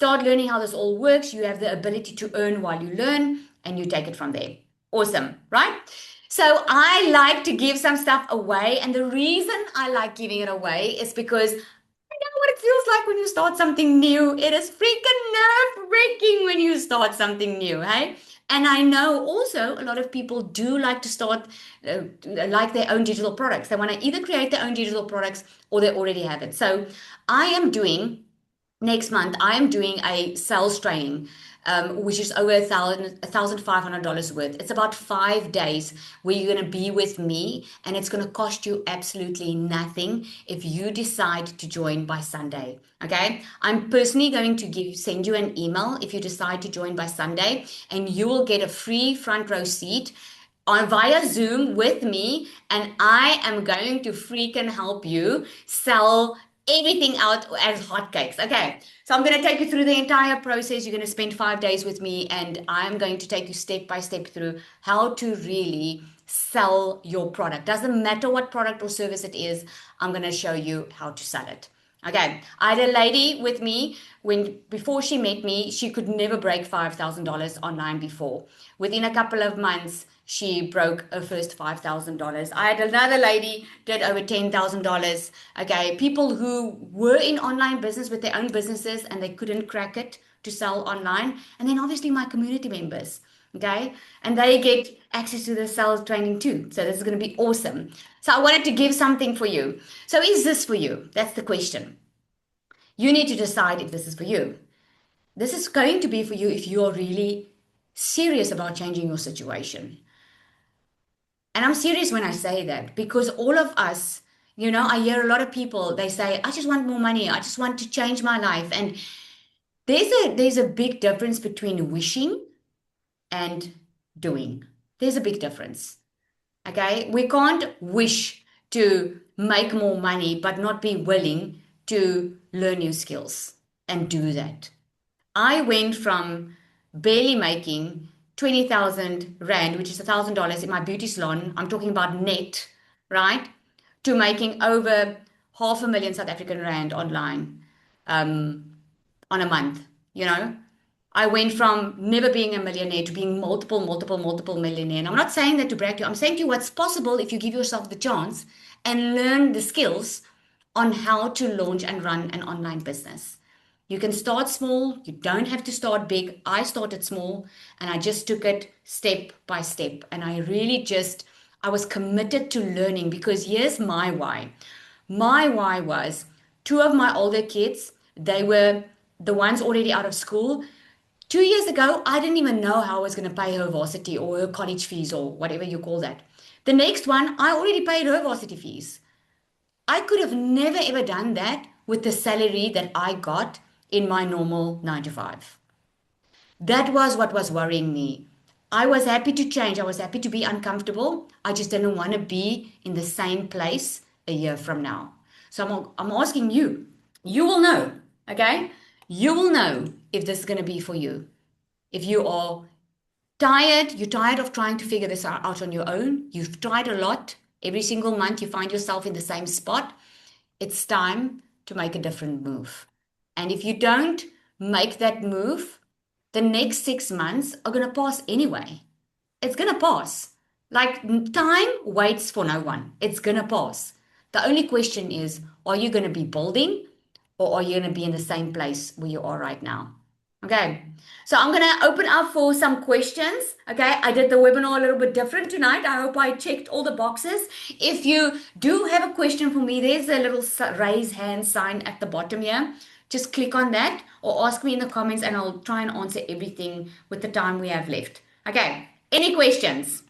[SPEAKER 1] learning how this all works. You have the ability to earn while you learn, and you take it from there. Awesome, right? So I like to give some stuff away, and the reason I like giving it away is because I know what it feels like when you start something new. It is freaking nerve-wracking when you start something new, hey? And I know also a lot of people do like to start like their own digital products. They want to either create their own digital products or they already have it. So I am doing next month, I am doing a sales training, which is over $1,500 worth. It's about 5 days where you're going to be with me, and it's going to cost you absolutely nothing if you decide to join by Sunday. Okay, I'm personally going to send you an email if you decide to join by Sunday, and you will get a free front row seat on via Zoom with me, and I am going to freaking help you sell everything out as hotcakes. Okay, so I'm going to take you through the entire process. You're going to spend 5 days with me, and I'm going to take you step by step through how to really sell your product. Doesn't matter what product or service it is, I'm going to show you how to sell it. Okay, I had a lady with me when before she met me, she could never break $5,000 online before. Within a couple of months, she broke her first $5,000. I had another lady did over $10,000. Okay, people who were in online business with their own businesses and they couldn't crack it to sell online, and then obviously my community members. Okay, and they get access to the sales training too. So this is going to be awesome. So I wanted to give something for you. So is this for you? That's the question. You need to decide if this is for you. This is going to be for you if you're really serious about changing your situation. And I'm serious when I say that, because all of us, I hear a lot of people, they say, I just want more money. I just want to change my life. And there's a big difference between wishing and doing. There's a big difference. Okay? We can't wish to make more money but not be willing to learn new skills and do that. I went from barely making 20,000 Rand, which is $1,000 in my beauty salon. I'm talking about net, right? To making over 500,000 South African Rand online on a month, you know? I went from never being a millionaire to being multiple millionaire. And I'm not saying that to brag to you. I'm saying to you what's possible if you give yourself the chance and learn the skills on how to launch and run an online business. You can start small. You don't have to start big. I started small and I just took it step by step. And I was committed to learning, because here's my why. My why was two of my older kids, they were the ones already out of school. 2 years ago, I didn't even know how I was going to pay her varsity or her college fees or whatever you call that. The next one, I already paid her varsity fees. I could have never ever done that with the salary that I got in my normal 9 to 5. That was what was worrying me. I was happy to change. I was happy to be uncomfortable. I just didn't want to be in the same place a year from now. So I'm asking you. You will know, okay? You will know if this is going to be for you. If you are tired, you're tired of trying to figure this out on your own. You've tried a lot. Every single month you find yourself in the same spot. It's time to make a different move. And if you don't make that move, the next 6 months are going to pass anyway. It's going to pass. Like, time waits for no one. It's going to pass. The only question is, are you going to be building, or are you going to be in the same place where you are right now? Okay. So I'm going to open up for some questions. Okay. I did the webinar a little bit different tonight. I hope I checked all the boxes. If you do have a question for me, there's a little raise hand sign at the bottom here. Just click on that or ask me in the comments, and I'll try and answer everything with the time we have left. Okay. Any questions?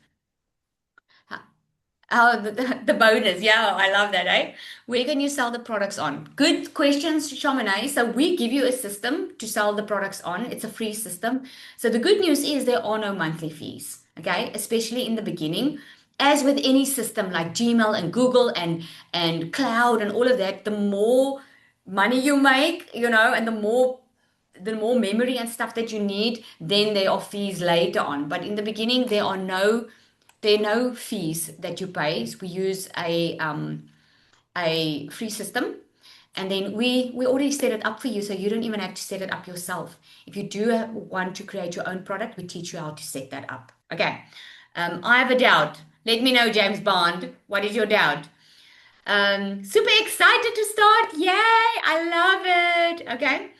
[SPEAKER 1] Oh, the bonus. Yeah, I love that, eh? Where can you sell the products on? Good questions, Chamonix. So we give you a system to sell the products on. It's a free system. So the good news is there are no monthly fees, okay? Especially in the beginning. as with any system like Gmail and Google and cloud and all of that, the more money you make, and the more memory and stuff that you need, then there are fees later on. But in the beginning, there are no fees that you pay. So we use a free system, and then we already set it up for you, so you don't even have to set it up yourself. If you do want to create your own product, we teach you how to set that up. Okay. I have a doubt. Let me know, James Bond. What is your doubt? Super excited to start. Yay! I love it. Okay.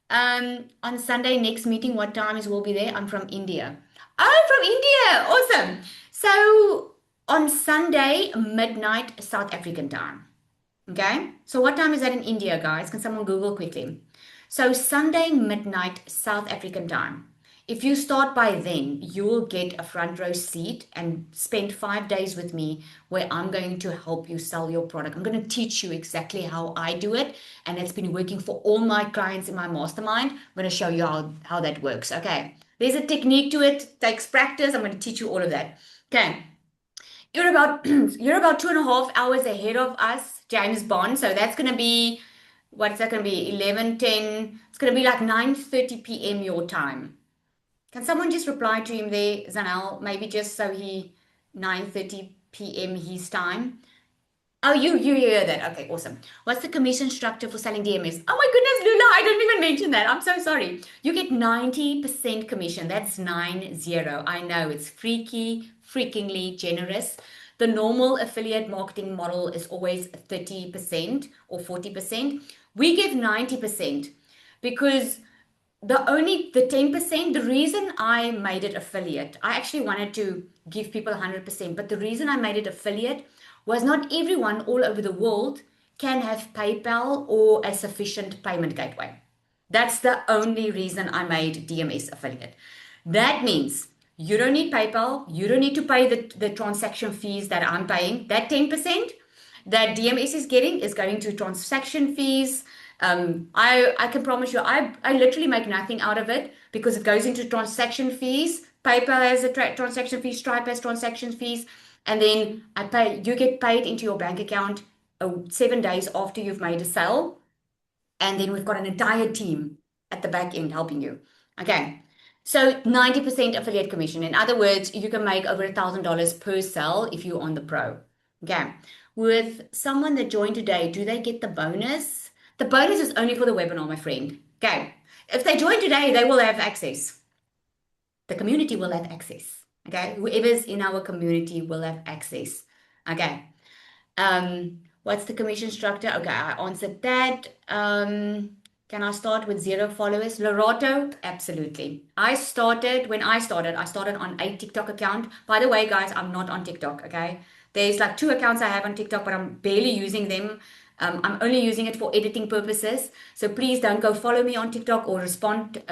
[SPEAKER 1] On Sunday, next meeting, what times will be there? I'm from India. Oh, from India. Awesome. So on Sunday, midnight, South African time. Okay. So what time is that in India, guys? Can someone Google quickly? So Sunday, midnight, South African time. If you start by then, you will get a front row seat and spend 5 days with me where I'm going to help you sell your product. I'm going to teach you exactly how I do it. And it's been working for all my clients in my mastermind. I'm going to show you how that works. Okay. There's a technique to it, takes practice. I'm going to teach you all of that. Okay. You're about you're about 2.5 hours ahead of us, James Bond. So that's gonna be what's that gonna be? 11:10. It's gonna be like 9:30 p.m. your time. Can someone just reply to him there, Zanel? Maybe just so he 9:30 p.m. his time. Oh, you hear that. Okay, awesome. What's the commission structure for selling DMS? Oh my goodness, Lula, I didn't even mention that. I'm so sorry. You get 90% commission. That's 90. I know it's freakingly generous. The normal affiliate marketing model is always 30% or 40%. We give 90% because the 10%, the reason I made it affiliate, I actually wanted to give people 100%, but the reason I made it affiliate was not everyone all over the world can have PayPal or a sufficient payment gateway. That's the only reason I made DMS affiliate. That means you don't need PayPal, you don't need to pay the transaction fees that I'm paying. That 10% that DMS is getting is going to transaction fees. I can promise you, I literally make nothing out of it because it goes into transaction fees. PayPal has a transaction fee, Stripe has transaction fees, and then you get paid into your bank account 7 days after you've made a sale. And then we've got an entire team at the back end helping you. Okay. So 90% affiliate commission. In other words, you can make over $1,000 per sale if you're on the pro. Okay. With someone that joined today, do they get the bonus? The bonus is only for the webinar, my friend. Okay. If they join today, they will have access. The community will have access. Okay. Whoever's in our community will have access. Okay. What's the commission structure? Okay, I answered that. Can I start with 0 followers? Lorato, absolutely. When I started on a TikTok account. By the way, guys, I'm not on TikTok, okay? There's like 2 accounts I have on TikTok, but I'm barely using them. I'm only using it for editing purposes. So please don't go follow me on TikTok or respond.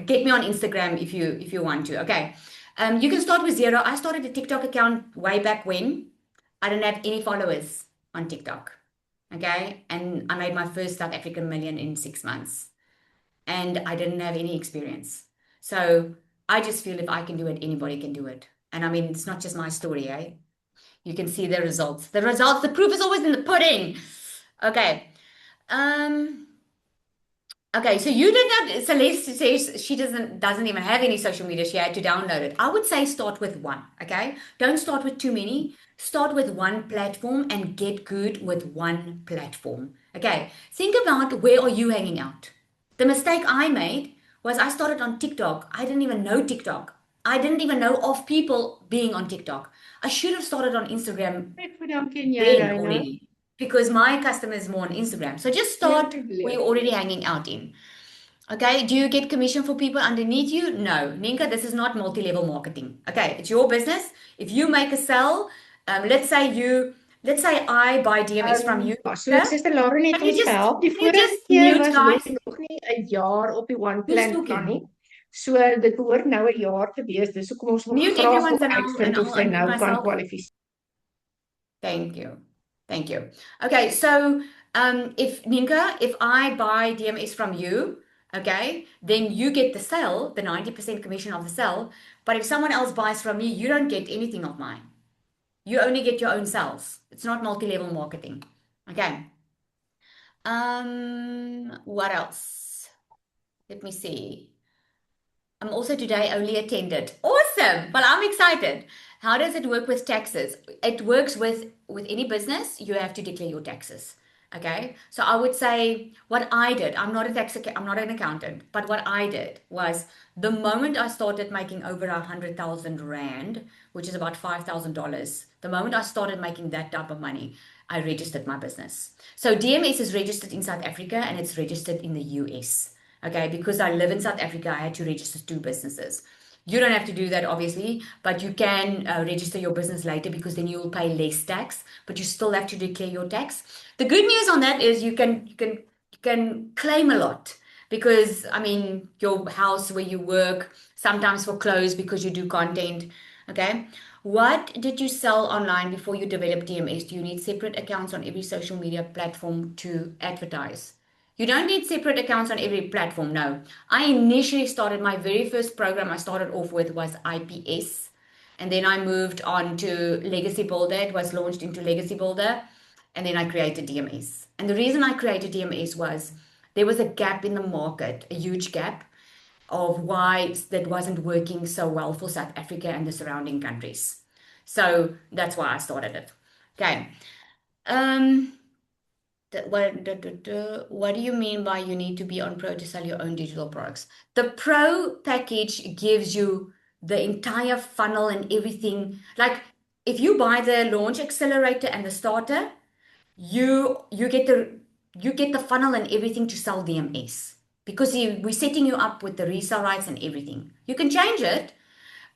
[SPEAKER 1] Get me on Instagram if you want to. Okay. You can start with 0. I started a TikTok account way back when. I didn't have any followers on TikTok. Okay. And I made my first South African million in 6 months. And I didn't have any experience. So I just feel if I can do it, anybody can do it. And I mean, it's not just my story, eh? You can see the results. The proof is always in the pudding. Okay. Um, Okay, so you did not. Celeste says she doesn't even have any social media. She had to download it. I would say start with one. Okay, don't start with too many. Start with one platform and get good with one platform. Okay, think about where are you hanging out. The mistake I made was I started on TikTok. I didn't even know TikTok. I didn't even know of people being on TikTok. I should have started on Instagram
[SPEAKER 2] Ek bedank en jy,
[SPEAKER 1] then
[SPEAKER 2] Reina.
[SPEAKER 1] already because my customer is more on Instagram. So just
[SPEAKER 2] Geen
[SPEAKER 1] start where
[SPEAKER 2] probleem.
[SPEAKER 1] you're already hanging out in. Okay, do you get commission for people underneath you? No. Ninka, this is not multi-level marketing. Okay, it's your business. If you make a sell, let's say I buy DMS from you,
[SPEAKER 2] Ja, so
[SPEAKER 1] Ninka.
[SPEAKER 2] Suster Lauren het
[SPEAKER 1] Can you
[SPEAKER 2] ons
[SPEAKER 1] just
[SPEAKER 2] gehelp. Die
[SPEAKER 1] can you
[SPEAKER 2] vorige
[SPEAKER 1] just
[SPEAKER 2] keer
[SPEAKER 1] mute,
[SPEAKER 2] was
[SPEAKER 1] guys?
[SPEAKER 2] Lauren nog nie 'n jaar op die One
[SPEAKER 1] Who's
[SPEAKER 2] Plan plan nie.
[SPEAKER 1] talking?
[SPEAKER 2] So dit behoort nou 'n jaar te wees. Dis hoekom ons nog
[SPEAKER 1] Mute
[SPEAKER 2] graag
[SPEAKER 1] everyone,
[SPEAKER 2] wil
[SPEAKER 1] Zanel, and
[SPEAKER 2] uitvind of
[SPEAKER 1] I'll
[SPEAKER 2] sy
[SPEAKER 1] unmute
[SPEAKER 2] nou kan
[SPEAKER 1] myself.
[SPEAKER 2] kwalifiseer.
[SPEAKER 1] Thank you. Thank you. Okay, so if I buy DMS from you, okay, then you get the sale, the 90% commission of the sale. But if someone else buys from me, you don't get anything of mine. You only get your own sales. It's not multi-level marketing. Okay. What else? Let me see. I'm also today only attended. Awesome. Well, I'm excited. How does it work with taxes? It works with any business, you have to declare your taxes. Okay? So I would say what I did, I'm not an accountant, but what I did was the moment I started making over 100,000 rand, which is about $5,000, the moment I started making that type of money, I registered my business. So DMS is registered in South Africa and it's registered in the US. Okay, because I live in South Africa, I had to register two businesses. You don't have to do that, obviously, but you can register your business later because then you will pay less tax, but you still have to declare your tax. The good news on that is you can claim a lot because I mean your house where you work sometimes foreclose because you do content. Okay, what did you sell online before you developed DMS? Do you need separate accounts on every social media platform to advertise? You don't need separate accounts on every platform, no. I initially started my very first program I started off with was IPS. And then I moved on to Legacy Builder. It was launched into Legacy Builder. And then I created DMS. And the reason I created DMS was there was a gap in the market, a huge gap of why that wasn't working so well for South Africa and the surrounding countries. So that's why I started it. Okay. Um, what do you mean by you need to be on Pro to sell your own digital products? The Pro package gives you the entire funnel and everything. Like if you buy the launch accelerator and the starter, you get the funnel and everything to sell DMS because we're setting you up with the resale rights and everything. You can change it,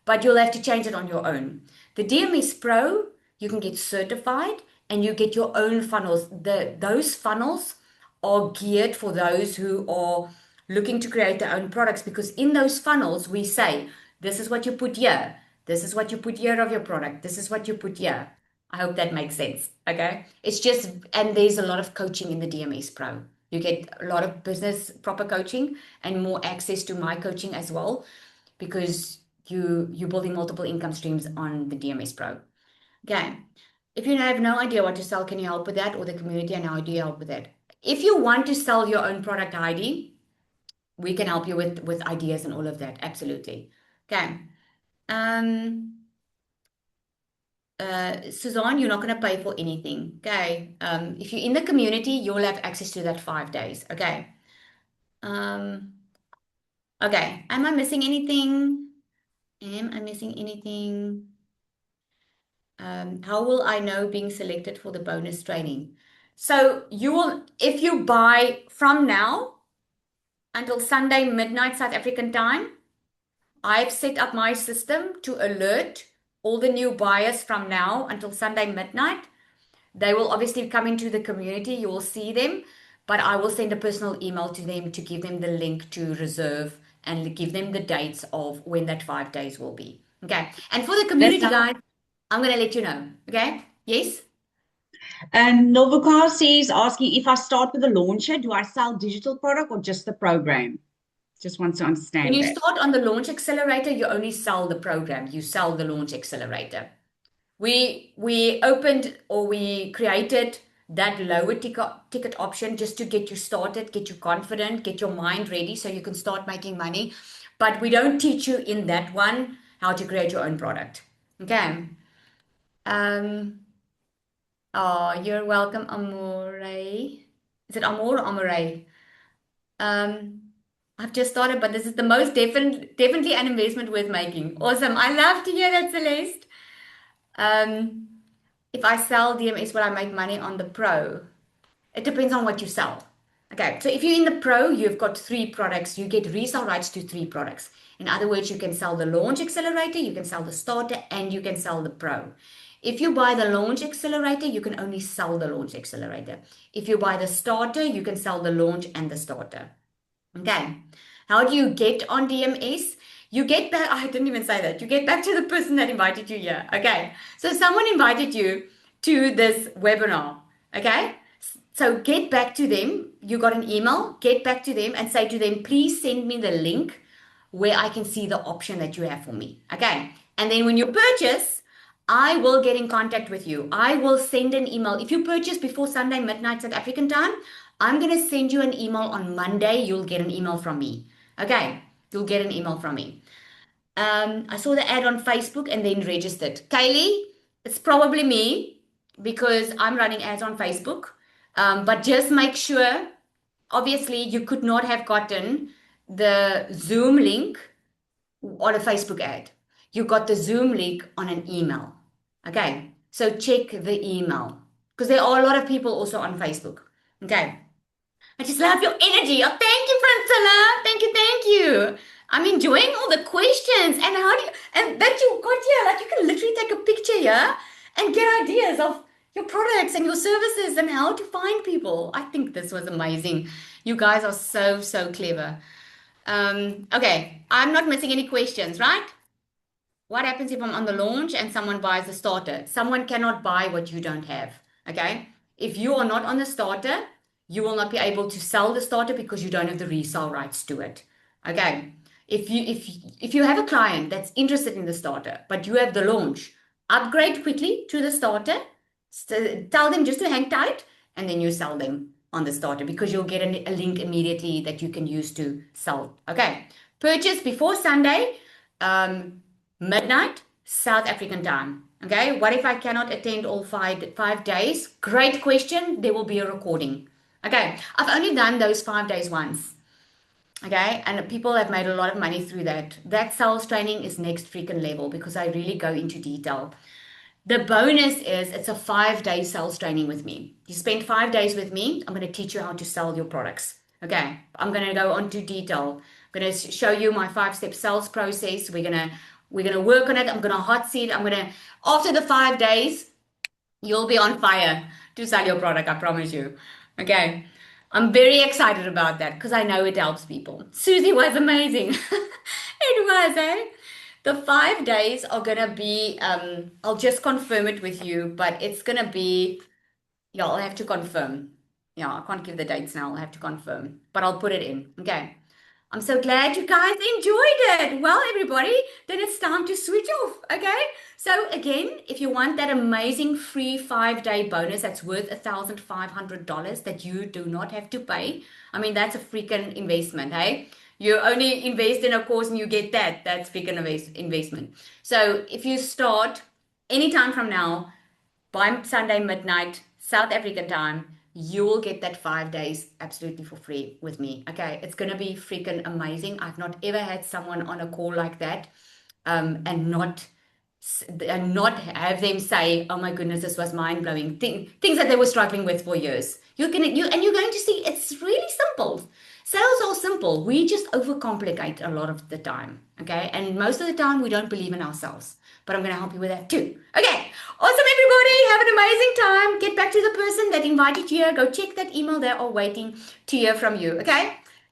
[SPEAKER 1] but you'll have to change it on your own. The DMS Pro, you can get certified and you get your own funnels. Those funnels are geared for those who are looking to create their own products because in those funnels, we say, this is what you put here. This is what you put here of your product. This is what you put here. I hope that makes sense. Okay. It's just, and there's a lot of coaching in the DMS Pro. You get a lot of business proper coaching and more access to my coaching as well because you're building multiple income streams on the DMS Pro. Okay. If you have no idea what to sell, can you help with that? Or the community and how do you help with that? If you want to sell your own product ID, we can help you with ideas and all of that. Absolutely. Okay. Um, Suzanne, you're not going to pay for anything. Okay. If you're in the community, you'll have access to that 5 days. Okay. Um, okay. Am I missing anything? Am I missing anything? How will I know being selected for the bonus training? So you will, if you buy from now until Sunday midnight South African time, I've set up my system to alert all the new buyers from now until Sunday midnight. They will obviously come into the community. You will see them, but I will send a personal email to them to give them the link to reserve and give them the dates of when that 5 days will be. Okay. And for the community guys, I'm going to let you know. Okay. Yes.
[SPEAKER 4] And Novikar says, asking if I start with a launcher, do I sell digital product or just the program? Just wants to
[SPEAKER 1] When
[SPEAKER 4] understand
[SPEAKER 1] you
[SPEAKER 4] that.
[SPEAKER 1] start on the launch accelerator, you only sell the program. You sell the launch accelerator. We opened or we created that lower ticket option just to get you started, get you confident, get your mind ready so you can start making money. But we don't teach you in that one how to create your own product. Okay. Um, oh, you're welcome, Amore. Is it Amore or Amore? Um, I've just started, but this is the most definitely an investment worth making. Awesome. I love to hear that, Celeste. Um, if I sell DMS, will I make money on the pro? It depends on what you sell. Okay, so if you're in the pro, you've got three products. You get resale rights to three products. In other words, you can sell the launch accelerator, you can sell the starter, and you can sell the pro. If you buy the launch accelerator, you can only sell the launch accelerator. If you buy the starter, you can sell the launch and the starter. Okay. How do you get on DMS? You get back, I didn't even say that. You get back to the person that invited you here. Okay. So someone invited you to this webinar. Okay. So get back to them. You got an email, get back to them and say to them, please send me the link where I can see the option that you have for me. Okay. And then when you purchase, I will get in contact with you. I will send an email. If you purchase before Sunday midnight South African time, I'm going to send you an email on Monday. You'll get an email from me. Okay, you'll get an email from me. I saw the ad on Facebook and then registered. Kaylee, it's probably me because I'm running ads on Facebook. But just make sure, obviously, you could not have gotten the Zoom link on a Facebook ad. You got the Zoom link on an email. Okay, so check the email because there are a lot of people also on Facebook. Okay, I just love your energy. Oh, thank you, Francilla. Thank you, thank you. I'm enjoying all the questions and how do you, and that you got here. Like you can literally take a picture here and get ideas of your products and your services and how to find people. I think this was amazing. You guys are so, so clever. Okay, I'm not missing any questions, right? What happens if I'm on the launch and someone buys the starter? Someone cannot buy what you don't have. Okay. If you are not on the starter, you will not be able to sell the starter because you don't have the resale rights to it. Okay. If you have a client that's interested in the starter, but you have the launch, upgrade quickly to the starter. Tell them just to hang tight, and then you sell them on the starter because you'll get a link immediately that you can use to sell. Okay. Purchase before Sunday. Midnight South African time. Okay, what if I cannot attend all five days? Great question. There will be a recording. Okay, I've only done those 5 days once. Okay, and people have made a lot of money through that. That sales training is next freaking level because I really go into detail. The bonus is it's a 5 day sales training with me. You spend 5 days with me, I'm going to teach you how to sell your products. Okay, I'm going to go into detail. I'm going to show you my 5-step sales process. We're gonna work on it. I'm gonna hot seat. After the 5 days, you'll be on fire to sell your product, I promise you. Okay. I'm very excited about that because I know it helps people. Susie was amazing. It was, eh? The 5 days are gonna be, I'll just confirm it with you, but it's gonna be, yeah, I'll have to confirm. Yeah, I can't give the dates now. I'll have to confirm, but I'll put it in. Okay. I'm so glad you guys enjoyed it. Well, everybody, then it's time to switch off, okay? So again, if you want that amazing free 5 day bonus that's worth $1,500 that you do not have to pay, I mean, that's a freaking investment, hey? You only invest in a course and you get that. That's freaking investment. So if you start anytime from now, by Sunday midnight, South African time, you will get that 5 days absolutely for free with me. Okay, it's gonna be freaking amazing. I've not ever had someone on a call like that, and not have them say, "Oh my goodness, this was mind blowing." Things that they were struggling with for years. You're going to see it's really simple. Sales are simple. We just overcomplicate a lot of the time. Okay, and most of the time we don't believe in ourselves. But I'm going to help you with that too. Okay, awesome, everybody. Have an amazing time. Get back to the person that invited you here. Go check that email. They are waiting to hear from you. Okay,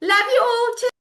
[SPEAKER 1] love you all.